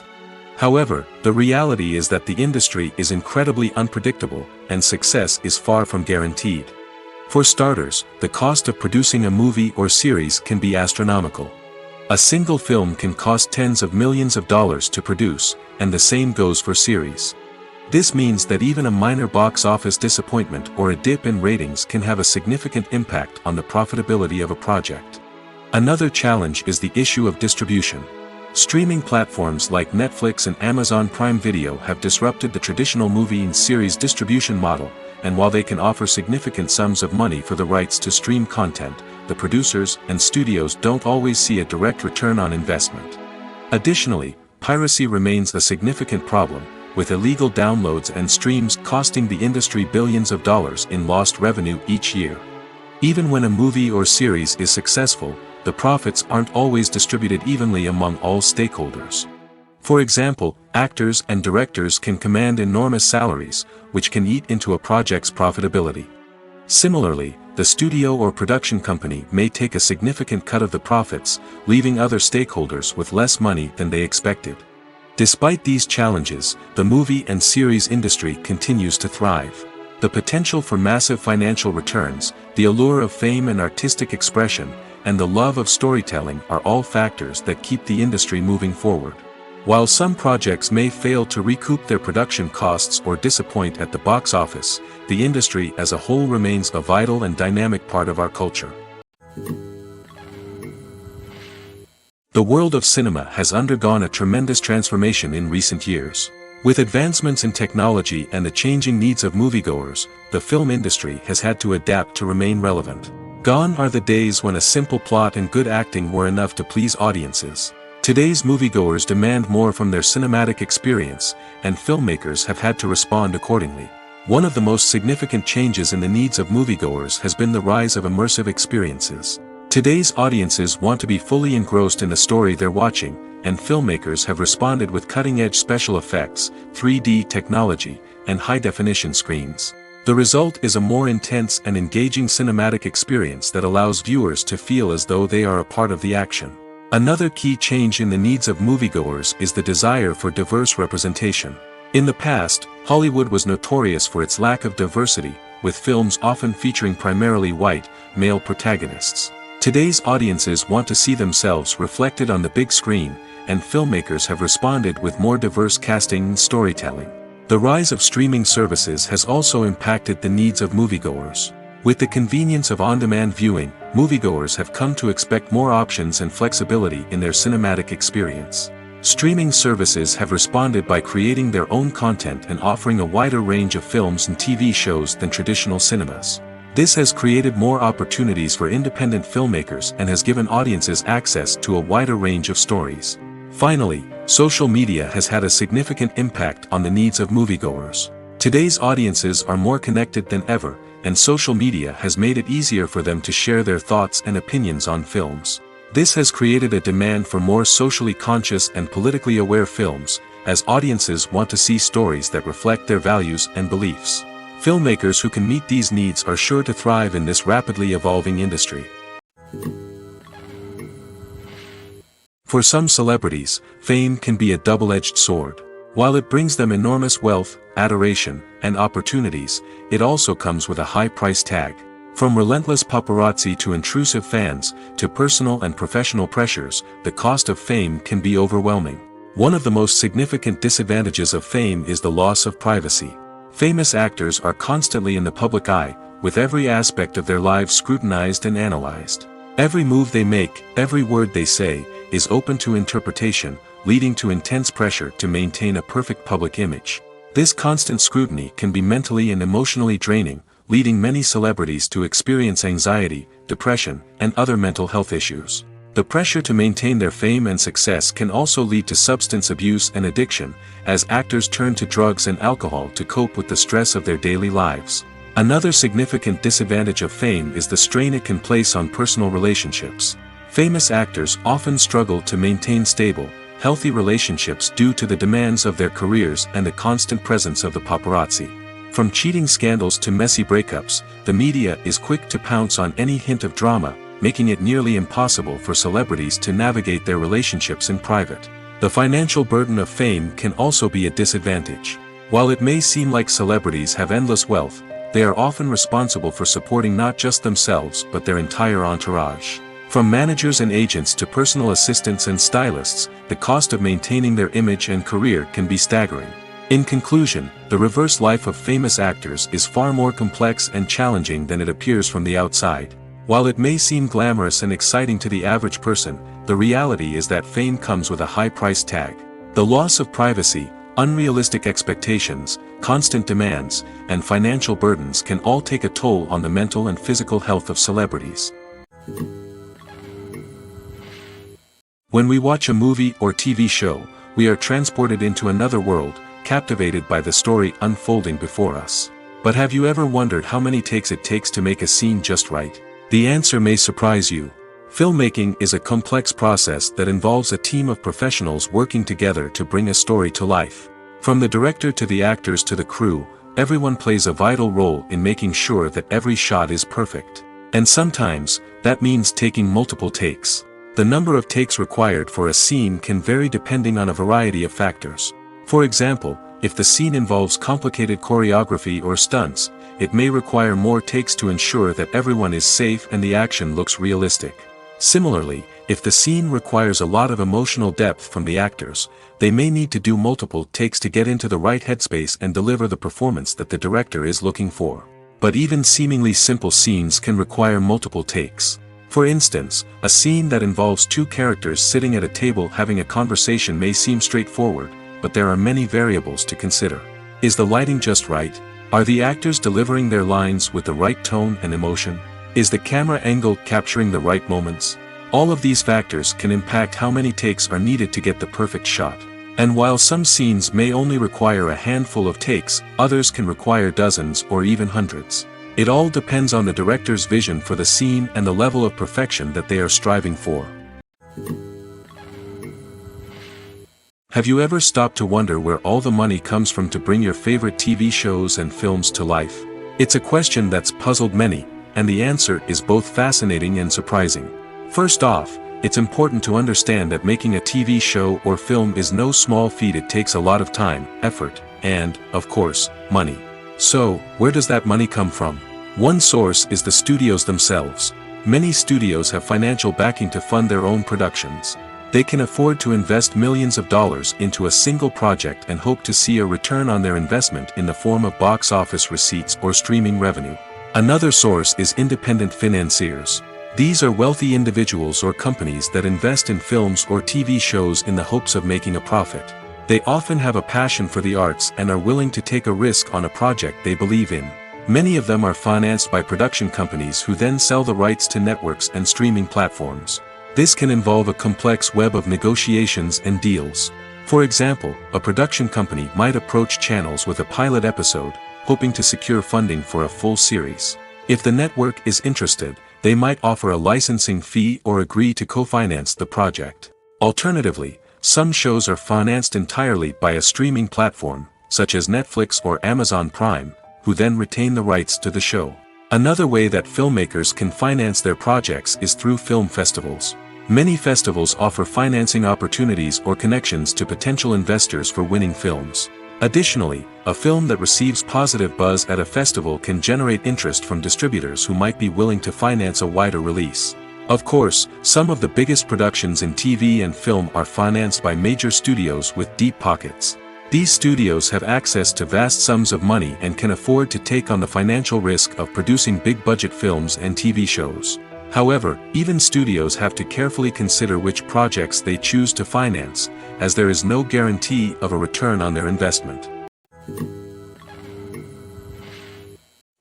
Speaker 2: However, the reality is that the industry is incredibly unpredictable, and success is far from guaranteed. For starters, the cost of producing a movie or series can be astronomical. A single film can cost tens of millions of dollars to produce, and the same goes for series. This means that even a minor box office disappointment or a dip in ratings can have a significant impact on the profitability of a project. Another challenge is the issue of distribution. Streaming platforms like Netflix and Amazon Prime Video have disrupted the traditional movie and series distribution model, and while they can offer significant sums of money for the rights to stream content, the producers and studios don't always see a direct return on investment. Additionally, piracy remains a significant problem, with illegal downloads and streams costing the industry billions of dollars in lost revenue each year. Even when a movie or series is successful, the profits aren't always distributed evenly among all stakeholders. For example, actors and directors can command enormous salaries, which can eat into a project's profitability. Similarly, the studio or production company may take a significant cut of the profits, leaving other stakeholders with less money than they expected. Despite these challenges, the movie and series industry continues to thrive. The potential for massive financial returns, the allure of fame and artistic expression, and the love of storytelling are all factors that keep the industry moving forward. While some projects may fail to recoup their production costs or disappoint at the box office, the industry as a whole remains a vital and dynamic part of our culture. The world of cinema has undergone a tremendous transformation in recent years. With advancements in technology and the changing needs of moviegoers, the film industry has had to adapt to remain relevant. Gone are the days when a simple plot and good acting were enough to please audiences. Today's moviegoers demand more from their cinematic experience, and filmmakers have had to respond accordingly. One of the most significant changes in the needs of moviegoers has been the rise of immersive experiences. Today's audiences want to be fully engrossed in the story they're watching, and filmmakers have responded with cutting-edge special effects, 3D technology, and high-definition screens. The result is a more intense and engaging cinematic experience that allows viewers to feel as though they are a part of the action. Another key change in the needs of moviegoers is the desire for diverse representation. In the past, Hollywood was notorious for its lack of diversity, with films often featuring primarily white, male protagonists. Today's audiences want to see themselves reflected on the big screen, and filmmakers have responded with more diverse casting and storytelling. The rise of streaming services has also impacted the needs of moviegoers. With the convenience of on-demand viewing, moviegoers have come to expect more options and flexibility in their cinematic experience. Streaming services have responded by creating their own content and offering a wider range of films and TV shows than traditional cinemas. This has created more opportunities for independent filmmakers and has given audiences access to a wider range of stories. Finally, social media has had a significant impact on the needs of moviegoers. Today's audiences are more connected than ever, and social media has made it easier for them to share their thoughts and opinions on films. This has created a demand for more socially conscious and politically aware films, as audiences want to see stories that reflect their values and beliefs. Filmmakers who can meet these needs are sure to thrive in this rapidly evolving industry. For some celebrities, fame can be a double-edged sword. While it brings them enormous wealth, adoration, and opportunities, it also comes with a high price tag. From relentless paparazzi to intrusive fans, to personal and professional pressures, the cost of fame can be overwhelming. One of the most significant disadvantages of fame is the loss of privacy. Famous actors are constantly in the public eye, with every aspect of their lives scrutinized and analyzed. Every move they make, every word they say, is open to interpretation, leading to intense pressure to maintain a perfect public image. This constant scrutiny can be mentally and emotionally draining, leading many celebrities to experience anxiety, depression, and other mental health issues. The pressure to maintain their fame and success can also lead to substance abuse and addiction, as actors turn to drugs and alcohol to cope with the stress of their daily lives. Another significant disadvantage of fame is the strain it can place on personal relationships. Famous actors often struggle to maintain stable, healthy relationships due to the demands of their careers and the constant presence of the paparazzi. From cheating scandals to messy breakups, the media is quick to pounce on any hint of drama, making it nearly impossible for celebrities to navigate their relationships in private. The financial burden of fame can also be a disadvantage. While it may seem like celebrities have endless wealth, they are often responsible for supporting not just themselves but their entire entourage. From managers and agents to personal assistants and stylists, the cost of maintaining their image and career can be staggering. In conclusion, the reverse life of famous actors is far more complex and challenging than it appears from the outside. While it may seem glamorous and exciting to the average person, the reality is that fame comes with a high price tag. The loss of privacy, unrealistic expectations, constant demands, and financial burdens can all take a toll on the mental and physical health of celebrities. When we watch a movie or TV show, we are transported into another world, captivated by the story unfolding before us. But have you ever wondered how many takes it takes to make a scene just right? The answer may surprise you. Filmmaking is a complex process that involves a team of professionals working together to bring a story to life. From the director to the actors to the crew, everyone plays a vital role in making sure that every shot is perfect. And sometimes, that means taking multiple takes. The number of takes required for a scene can vary depending on a variety of factors. For example, if the scene involves complicated choreography or stunts, it may require more takes to ensure that everyone is safe and the action looks realistic. Similarly, if the scene requires a lot of emotional depth from the actors, they may need to do multiple takes to get into the right headspace and deliver the performance that the director is looking for. But even seemingly simple scenes can require multiple takes. For instance, a scene that involves two characters sitting at a table having a conversation may seem straightforward, but there are many variables to consider. Is the lighting just right? Are the actors delivering their lines with the right tone and emotion? Is the camera angle capturing the right moments? All of these factors can impact how many takes are needed to get the perfect shot. And while some scenes may only require a handful of takes, others can require dozens or even hundreds. It all depends on the director's vision for the scene and the level of perfection that they are striving for. Have you ever stopped to wonder where all the money comes from to bring your favorite TV shows and films to life? It's a question that's puzzled many, and the answer is both fascinating and surprising. First off, it's important to understand that making a TV show or film is no small feat. It takes a lot of time, effort, and, of course, money. So, where does that money come from? One source is the studios themselves. Many studios have financial backing to fund their own productions. They can afford to invest millions of dollars into a single project and hope to see a return on their investment in the form of box office receipts or streaming revenue. Another source is independent financiers. These are wealthy individuals or companies that invest in films or TV shows in the hopes of making a profit. They often have a passion for the arts and are willing to take a risk on a project they believe in. Many of them are financed by production companies who then sell the rights to networks and streaming platforms. This can involve a complex web of negotiations and deals. For example, a production company might approach channels with a pilot episode, hoping to secure funding for a full series. If the network is interested, they might offer a licensing fee or agree to co-finance the project. Alternatively, some shows are financed entirely by a streaming platform, such as Netflix or Amazon Prime, who then retain the rights to the show. Another way that filmmakers can finance their projects is through film festivals. Many festivals offer financing opportunities or connections to potential investors for winning films. Additionally, a film that receives positive buzz at a festival can generate interest from distributors who might be willing to finance a wider release. Of course, some of the biggest productions in TV and film are financed by major studios with deep pockets. These studios have access to vast sums of money and can afford to take on the financial risk of producing big-budget films and TV shows. However, even studios have to carefully consider which projects they choose to finance, as there is no guarantee of a return on their investment.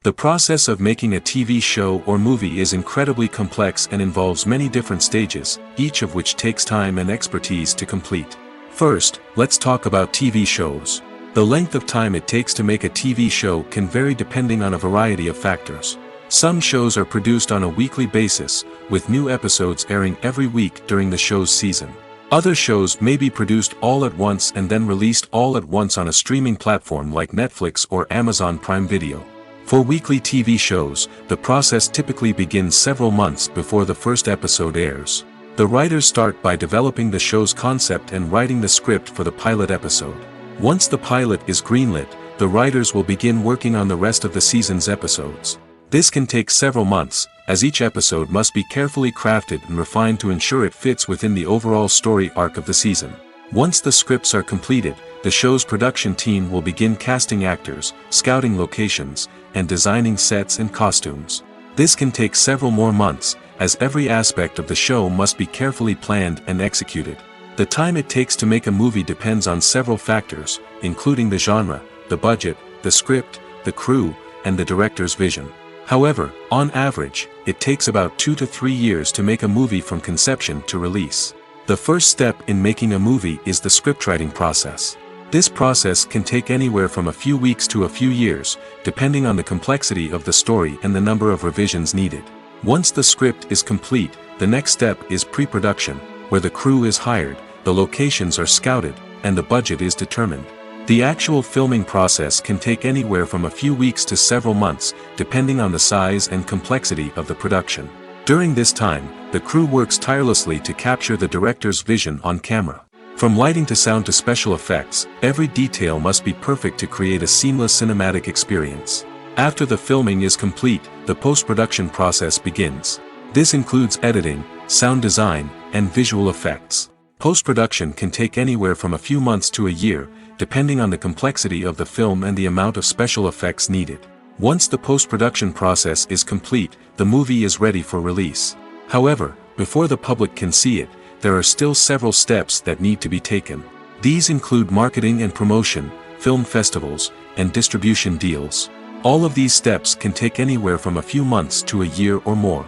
Speaker 2: The process of making a TV show or movie is incredibly complex and involves many different stages, each of which takes time and expertise to complete. First, let's talk about TV shows. The length of time it takes to make a TV show can vary depending on a variety of factors. Some shows are produced on a weekly basis, with new episodes airing every week during the show's season. Other shows may be produced all at once and then released all at once on a streaming platform like Netflix or Amazon Prime Video. For weekly TV shows, the process typically begins several months before the first episode airs. The writers start by developing the show's concept and writing the script for the pilot episode. Once the pilot is greenlit, the writers will begin working on the rest of the season's episodes. This can take several months, as each episode must be carefully crafted and refined to ensure it fits within the overall story arc of the season. Once the scripts are completed, the show's production team will begin casting actors, scouting locations, and designing sets and costumes. This can take several more months, as every aspect of the show must be carefully planned and executed. The time it takes to make a movie depends on several factors, including the genre, the budget, the script, the crew, and the director's vision. However, on average, it takes about 2 to 3 years to make a movie from conception to release. The first step in making a movie is the scriptwriting process. This process can take anywhere from a few weeks to a few years, depending on the complexity of the story and the number of revisions needed. Once the script is complete, the next step is pre-production, where the crew is hired, the locations are scouted, and the budget is determined. The actual filming process can take anywhere from a few weeks to several months, depending on the size and complexity of the production. During this time, the crew works tirelessly to capture the director's vision on camera. From lighting to sound to special effects, every detail must be perfect to create a seamless cinematic experience. After the filming is complete, the post-production process begins. This includes editing, sound design, and visual effects. Post-production can take anywhere from a few months to a year, depending on the complexity of the film and the amount of special effects needed. Once the post-production process is complete, the movie is ready for release. However, before the public can see it, there are still several steps that need to be taken. These include marketing and promotion, film festivals, and distribution deals. All of these steps can take anywhere from a few months to a year or more.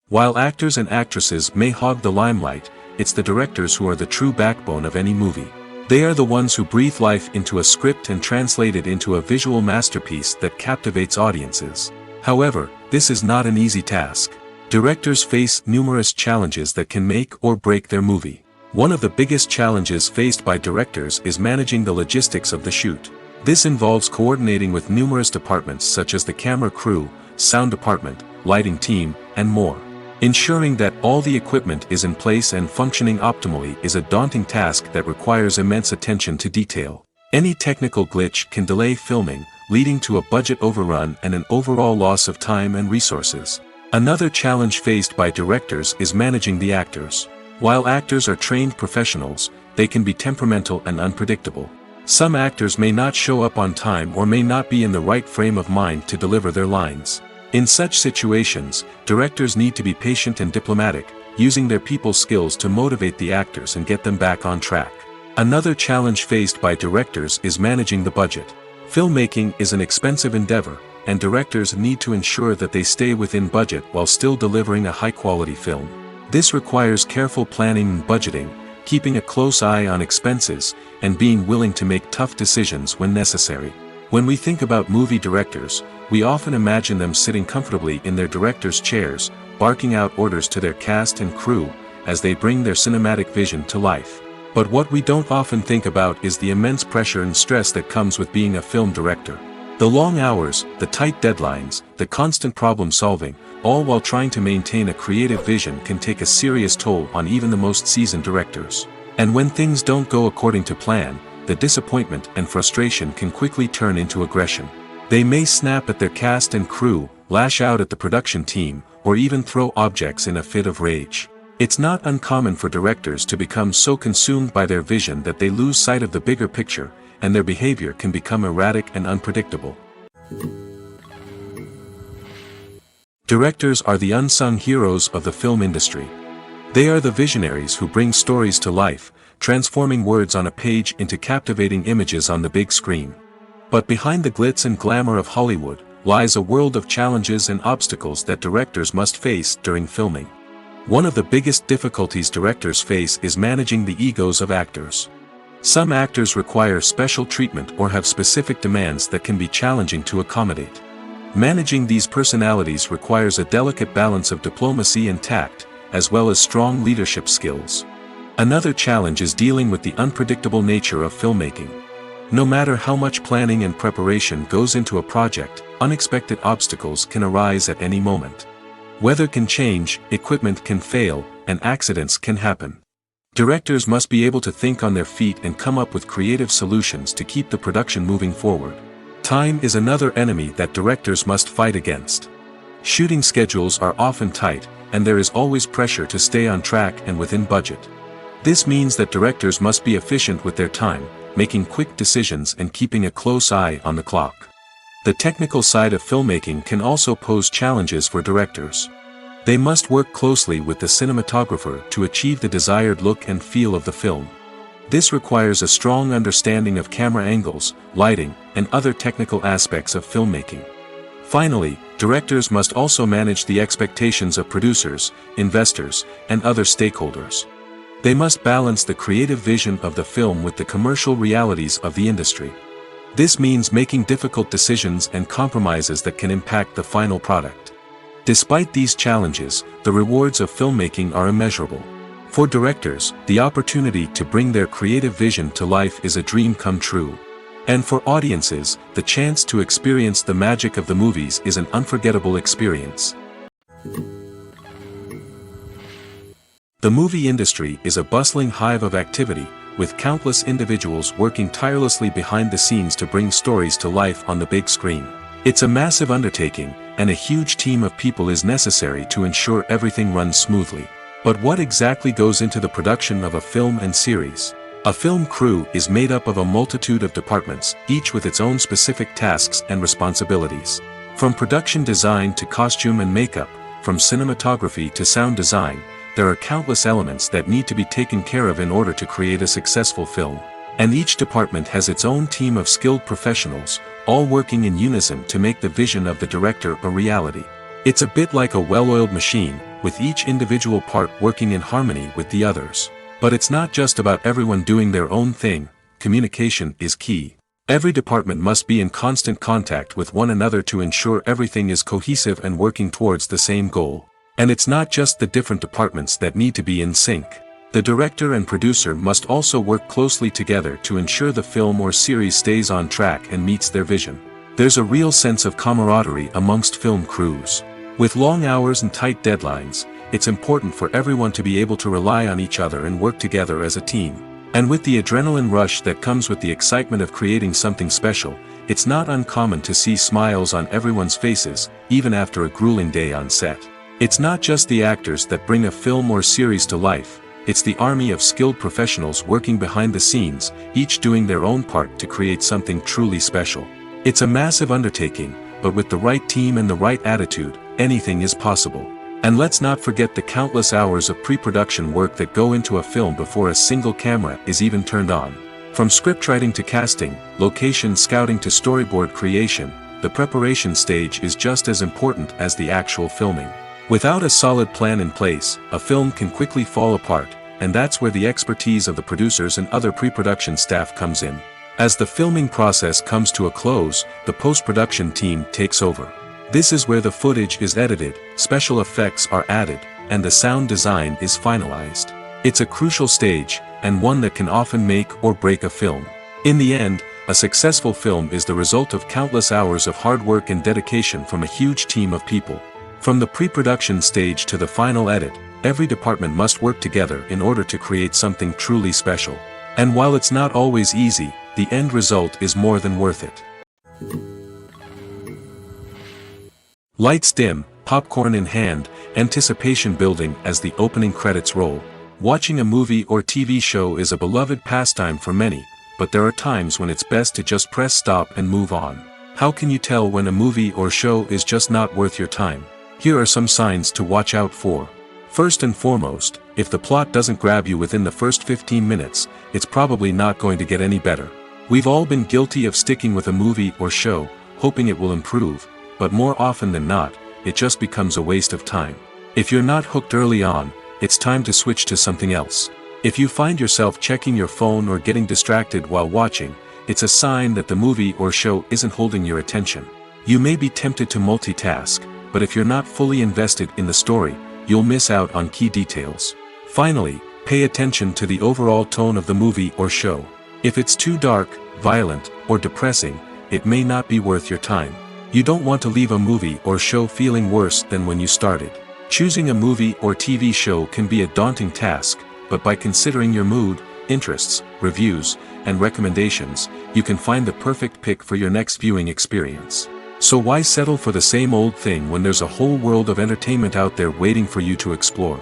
Speaker 2: While actors and actresses may hog the limelight, it's the directors who are the true backbone of any movie. They are the ones who breathe life into a script and translate it into a visual masterpiece that captivates audiences. However, this is not an easy task. Directors face numerous challenges that can make or break their movie. One of the biggest challenges faced by directors is managing the logistics of the shoot. This involves coordinating with numerous departments such as the camera crew, sound department, lighting team, and more. Ensuring that all the equipment is in place and functioning optimally is a daunting task that requires immense attention to detail. Any technical glitch can delay filming, leading to a budget overrun and an overall loss of time and resources. Another challenge faced by directors is managing the actors. While actors are trained professionals, they can be temperamental and unpredictable. Some actors may not show up on time or may not be in the right frame of mind to deliver their lines. In such situations, directors need to be patient and diplomatic, using their people skills to motivate the actors and get them back on track. Another challenge faced by directors is managing the budget. Filmmaking is an expensive endeavor, and directors need to ensure that they stay within budget while still delivering a high-quality film. This requires careful planning and budgeting, keeping a close eye on expenses, and being willing to make tough decisions when necessary. When we think about movie directors, we often imagine them sitting comfortably in their director's chairs, barking out orders to their cast and crew, as they bring their cinematic vision to life. But what we don't often think about is the immense pressure and stress that comes with being a film director. The long hours, the tight deadlines, the constant problem solving, all while trying to maintain a creative vision can take a serious toll on even the most seasoned directors. And when things don't go according to plan, the disappointment and frustration can quickly turn into aggression. They may snap at their cast and crew, lash out at the production team, or even throw objects in a fit of rage. It's not uncommon for directors to become so consumed by their vision that they lose sight of the bigger picture, and their behavior can become erratic and unpredictable. Directors are the unsung heroes of the film industry. They are the visionaries who bring stories to life, transforming words on a page into captivating images on the big screen. But behind the glitz and glamour of Hollywood, lies a world of challenges and obstacles that directors must face during filming. One of the biggest difficulties directors face is managing the egos of actors. Some actors require special treatment or have specific demands that can be challenging to accommodate. Managing these personalities requires a delicate balance of diplomacy and tact, as well as strong leadership skills. Another challenge is dealing with the unpredictable nature of filmmaking. No matter how much planning and preparation goes into a project, unexpected obstacles can arise at any moment. Weather can change, equipment can fail, and accidents can happen. Directors must be able to think on their feet and come up with creative solutions to keep the production moving forward. Time is another enemy that directors must fight against. Shooting schedules are often tight, and there is always pressure to stay on track and within budget. This means that directors must be efficient with their time, making quick decisions and keeping a close eye on the clock. The technical side of filmmaking can also pose challenges for directors. They must work closely with the cinematographer to achieve the desired look and feel of the film. This requires a strong understanding of camera angles, lighting, and other technical aspects of filmmaking. Finally, directors must also manage the expectations of producers, investors, and other stakeholders. They must balance the creative vision of the film with the commercial realities of the industry. This means making difficult decisions and compromises that can impact the final product. Despite these challenges, the rewards of filmmaking are immeasurable. For directors, the opportunity to bring their creative vision to life is a dream come true. And for audiences, the chance to experience the magic of the movies is an unforgettable experience. The movie industry is a bustling hive of activity, with countless individuals working tirelessly behind the scenes to bring stories to life on the big screen. It's a massive undertaking, and a huge team of people is necessary to ensure everything runs smoothly. But what exactly goes into the production of a film and series? A film crew is made up of a multitude of departments, each with its own specific tasks and responsibilities. From production design to costume and makeup, from cinematography to sound design, there are countless elements that need to be taken care of in order to create a successful film. And each department has its own team of skilled professionals, all working in unison to make the vision of the director a reality. It's a bit like a well-oiled machine, with each individual part working in harmony with the others. But it's not just about everyone doing their own thing. Communication is key. Every department must be in constant contact with one another to ensure everything is cohesive and working towards the same goal. And it's not just the different departments that need to be in sync. The director and producer must also work closely together to ensure the film or series stays on track and meets their vision. There's a real sense of camaraderie amongst film crews. With long hours and tight deadlines, it's important for everyone to be able to rely on each other and work together as a team. And with the adrenaline rush that comes with the excitement of creating something special, it's not uncommon to see smiles on everyone's faces, even after a grueling day on set. It's not just the actors that bring a film or series to life. It's the army of skilled professionals working behind the scenes, each doing their own part to create something truly special. It's a massive undertaking, but with the right team and the right attitude, anything is possible. And let's not forget the countless hours of pre-production work that go into a film before a single camera is even turned on. From scriptwriting to casting, location scouting to storyboard creation, the preparation stage is just as important as the actual filming. Without a solid plan in place, a film can quickly fall apart, and that's where the expertise of the producers and other pre-production staff comes in. As the filming process comes to a close, the post-production team takes over. This is where the footage is edited, special effects are added, and the sound design is finalized. It's a crucial stage, and one that can often make or break a film. In the end, a successful film is the result of countless hours of hard work and dedication from a huge team of people. From the pre-production stage to the final edit, every department must work together in order to create something truly special. And while it's not always easy, the end result is more than worth it. Lights dim, popcorn in hand, anticipation building as the opening credits roll. Watching a movie or TV show is a beloved pastime for many, but there are times when it's best to just press stop and move on. How can you tell when a movie or show is just not worth your time? Here are some signs to watch out for. First and foremost, if the plot doesn't grab you within the first 15 minutes, it's probably not going to get any better. We've all been guilty of sticking with a movie or show, hoping it will improve, but more often than not, it just becomes a waste of time. If you're not hooked early on, it's time to switch to something else. If you find yourself checking your phone or getting distracted while watching, it's a sign that the movie or show isn't holding your attention. You may be tempted to multitask, but if you're not fully invested in the story, you'll miss out on key details. Finally, pay attention to the overall tone of the movie or show. If it's too dark, violent, or depressing, it may not be worth your time. You don't want to leave a movie or show feeling worse than when you started. Choosing a movie or TV show can be a daunting task, but by considering your mood, interests, reviews, and recommendations, you can find the perfect pick for your next viewing experience. So why settle for the same old thing when there's a whole world of entertainment out there waiting for you to explore?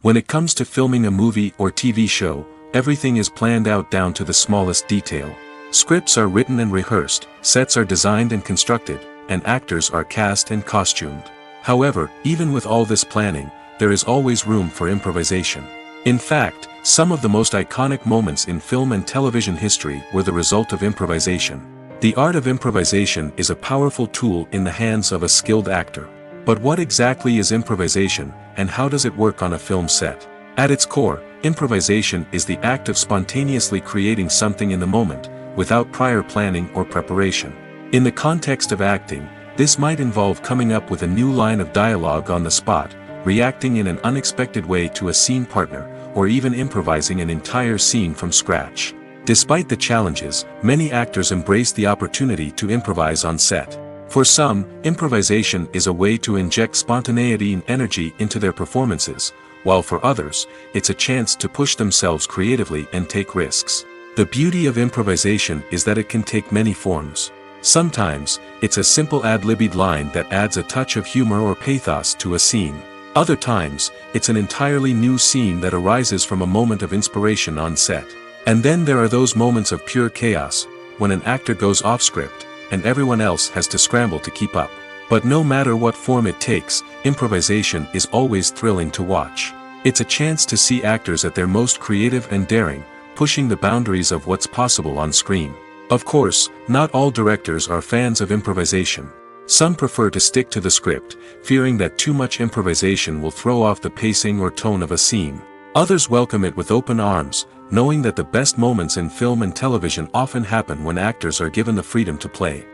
Speaker 2: When it comes to filming a movie or TV show, everything is planned out down to the smallest detail. Scripts are written and rehearsed, sets are designed and constructed, and actors are cast and costumed. However, even with all this planning, there is always room for improvisation. In fact, some of the most iconic moments in film and television history were the result of improvisation. The art of improvisation is a powerful tool in the hands of a skilled actor. But what exactly is improvisation, and how does it work on a film set? At its core, improvisation is the act of spontaneously creating something in the moment, without prior planning or preparation. In the context of acting, this might involve coming up with a new line of dialogue on the spot, reacting in an unexpected way to a scene partner, or even improvising an entire scene from scratch. Despite the challenges, many actors embrace the opportunity to improvise on set. For some, improvisation is a way to inject spontaneity and energy into their performances, while for others, it's a chance to push themselves creatively and take risks. The beauty of improvisation is that it can take many forms. Sometimes, it's a simple ad-libbed line that adds a touch of humor or pathos to a scene. Other times, it's an entirely new scene that arises from a moment of inspiration on set. And then there are those moments of pure chaos, when an actor goes off script, and everyone else has to scramble to keep up. But no matter what form it takes, improvisation is always thrilling to watch. It's a chance to see actors at their most creative and daring, pushing the boundaries of what's possible on screen. Of course, not all directors are fans of improvisation. Some prefer to stick to the script, fearing that too much improvisation will throw off the pacing or tone of a scene. Others welcome it with open arms, knowing that the best moments in film and television often happen when actors are given the freedom to play.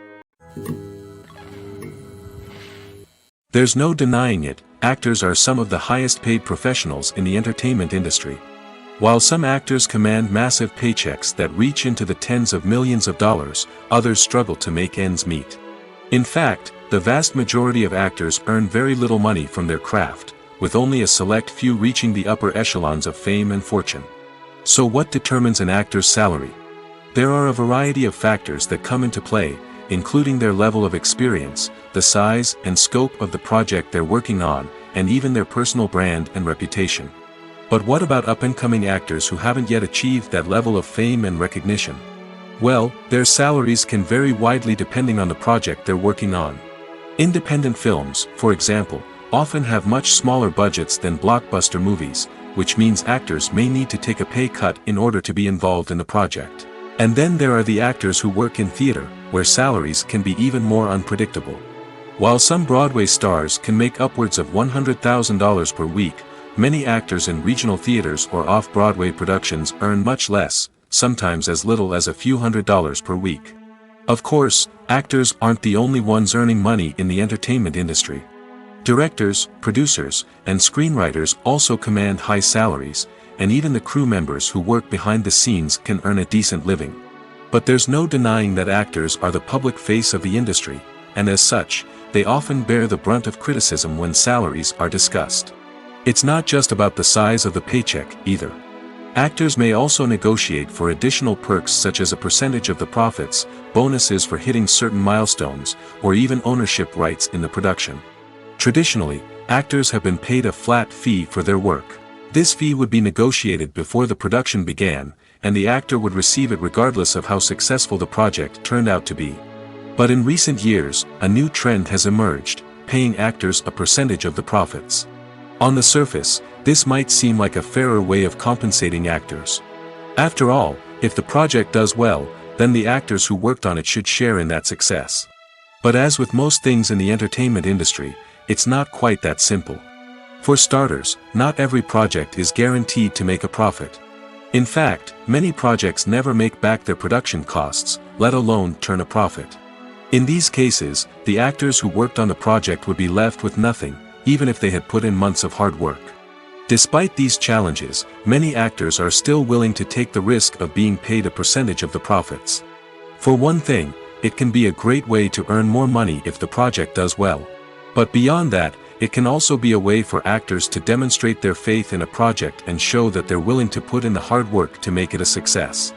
Speaker 2: There's no denying it, actors are some of the highest paid professionals in the entertainment industry. While some actors command massive paychecks that reach into the tens of millions of dollars, others struggle to make ends meet. In fact, the vast majority of actors earn very little money from their craft, with only a select few reaching the upper echelons of fame and fortune. So what determines an actor's salary? There are a variety of factors that come into play, including their level of experience, the size and scope of the project they're working on, and even their personal brand and reputation. But what about up-and-coming actors who haven't yet achieved that level of fame and recognition? Well, their salaries can vary widely depending on the project they're working on. Independent films, for example, often have much smaller budgets than blockbuster movies, which means actors may need to take a pay cut in order to be involved in the project. And then there are the actors who work in theater, where salaries can be even more unpredictable. While some Broadway stars can make upwards of $100,000 per week, many actors in regional theaters or off-Broadway productions earn much less, sometimes as little as a few $100s per week. Of course, actors aren't the only ones earning money in the entertainment industry. Directors, producers, and screenwriters also command high salaries, and even the crew members who work behind the scenes can earn a decent living. But there's no denying that actors are the public face of the industry, and as such, they often bear the brunt of criticism when salaries are discussed. It's not just about the size of the paycheck, either. Actors may also negotiate for additional perks such as a percentage of the profits, bonuses for hitting certain milestones, or even ownership rights in the production. Traditionally, actors have been paid a flat fee for their work. This fee would be negotiated before the production began, and the actor would receive it regardless of how successful the project turned out to be. But in recent years, a new trend has emerged, paying actors a percentage of the profits. On the surface, this might seem like a fairer way of compensating actors. After all, if the project does well, then the actors who worked on it should share in that success. But as with most things in the entertainment industry, it's not quite that simple. For starters, not every project is guaranteed to make a profit. In fact, many projects never make back their production costs, let alone turn a profit. In these cases, the actors who worked on the project would be left with nothing, even if they had put in months of hard work. Despite these challenges, many actors are still willing to take the risk of being paid a percentage of the profits. For one thing, it can be a great way to earn more money if the project does well. But beyond that, it can also be a way for actors to demonstrate their faith in a project and show that they're willing to put in the hard work to make it a success.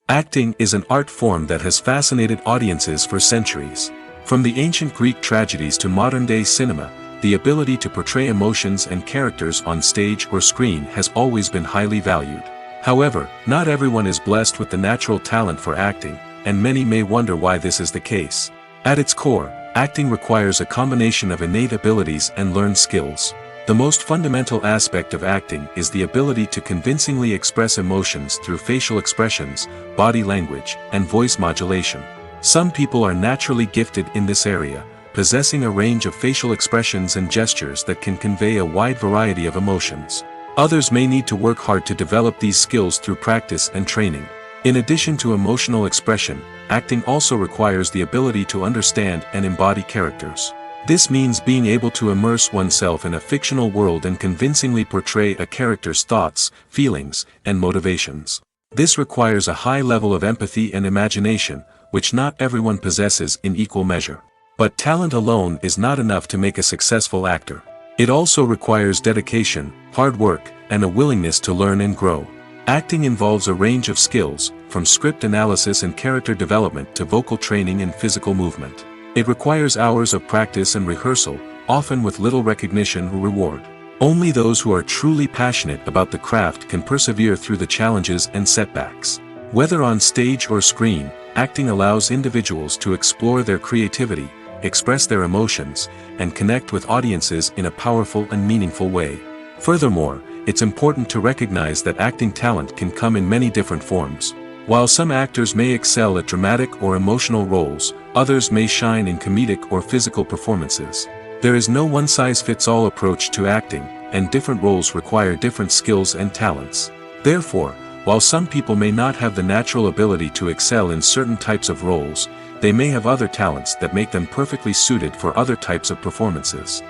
Speaker 2: Acting is an art form that has fascinated audiences for centuries. From the ancient Greek tragedies to modern-day cinema, the ability to portray emotions and characters on stage or screen has always been highly valued. However, not everyone is blessed with the natural talent for acting, and many may wonder why this is the case. At its core, acting requires a combination of innate abilities and learned skills. The most fundamental aspect of acting is the ability to convincingly express emotions through facial expressions, body language, and voice modulation. Some people are naturally gifted in this area, possessing a range of facial expressions and gestures that can convey a wide variety of emotions. Others may need to work hard to develop these skills through practice and training. In addition to emotional expression, acting also requires the ability to understand and embody characters. This means being able to immerse oneself in a fictional world and convincingly portray a character's thoughts, feelings, and motivations. This requires a high level of empathy and imagination, which not everyone possesses in equal measure. But talent alone is not enough to make a successful actor. It also requires dedication, hard work, and a willingness to learn and grow. Acting involves a range of skills, from script analysis and character development to vocal training and physical movement. It requires hours of practice and rehearsal, often with little recognition or reward. Only those who are truly passionate about the craft can persevere through the challenges and setbacks. Whether on stage or screen, acting allows individuals to explore their creativity, express their emotions, and connect with audiences in a powerful and meaningful way. Furthermore, it's important to recognize that acting talent can come in many different forms. While some actors may excel at dramatic or emotional roles, others may shine in comedic or physical performances. There is no one-size-fits-all approach to acting, and different roles require different skills and talents. Therefore, while some people may not have the natural ability to excel in certain types of roles, they may have other talents that make them perfectly suited for other types of performances.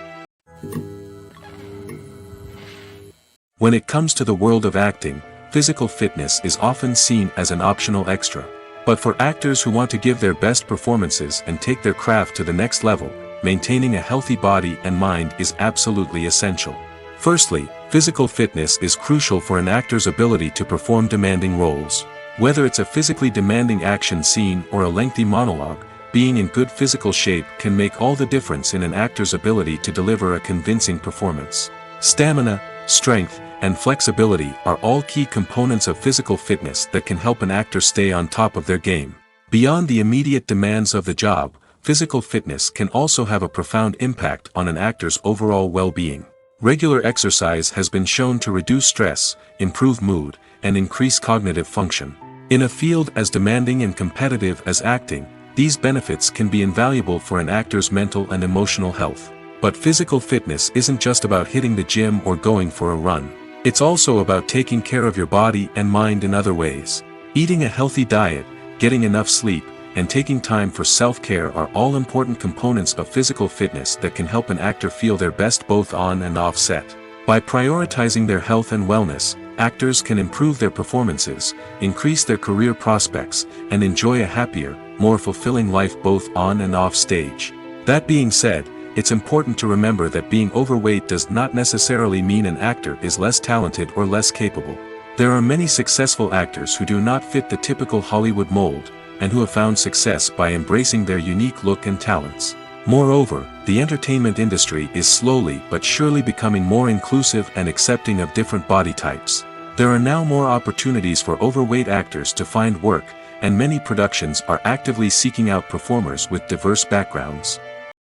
Speaker 2: When it comes to the world of acting, physical fitness is often seen as an optional extra. But for actors who want to give their best performances and take their craft to the next level, maintaining a healthy body and mind is absolutely essential. Firstly, physical fitness is crucial for an actor's ability to perform demanding roles. Whether it's a physically demanding action scene or a lengthy monologue, being in good physical shape can make all the difference in an actor's ability to deliver a convincing performance. Stamina, strength, and flexibility are all key components of physical fitness that can help an actor stay on top of their game. Beyond the immediate demands of the job, physical fitness can also have a profound impact on an actor's overall well-being. Regular exercise has been shown to reduce stress, improve mood, and increase cognitive function. In a field as demanding and competitive as acting, these benefits can be invaluable for an actor's mental and emotional health. But physical fitness isn't just about hitting the gym or going for a run. It's also about taking care of your body and mind in other ways. Eating a healthy diet, getting enough sleep, and taking time for self-care are all important components of physical fitness that can help an actor feel their best both on and off set. By prioritizing their health and wellness, actors can improve their performances, increase their career prospects, and enjoy a happier, more fulfilling life both on and off stage. That being said, it's important to remember that being overweight does not necessarily mean an actor is less talented or less capable. There are many successful actors who do not fit the typical Hollywood mold, and who have found success by embracing their unique look and talents. Moreover, the entertainment industry is slowly but surely becoming more inclusive and accepting of different body types. There are now more opportunities for overweight actors to find work, and many productions are actively seeking out performers with diverse backgrounds.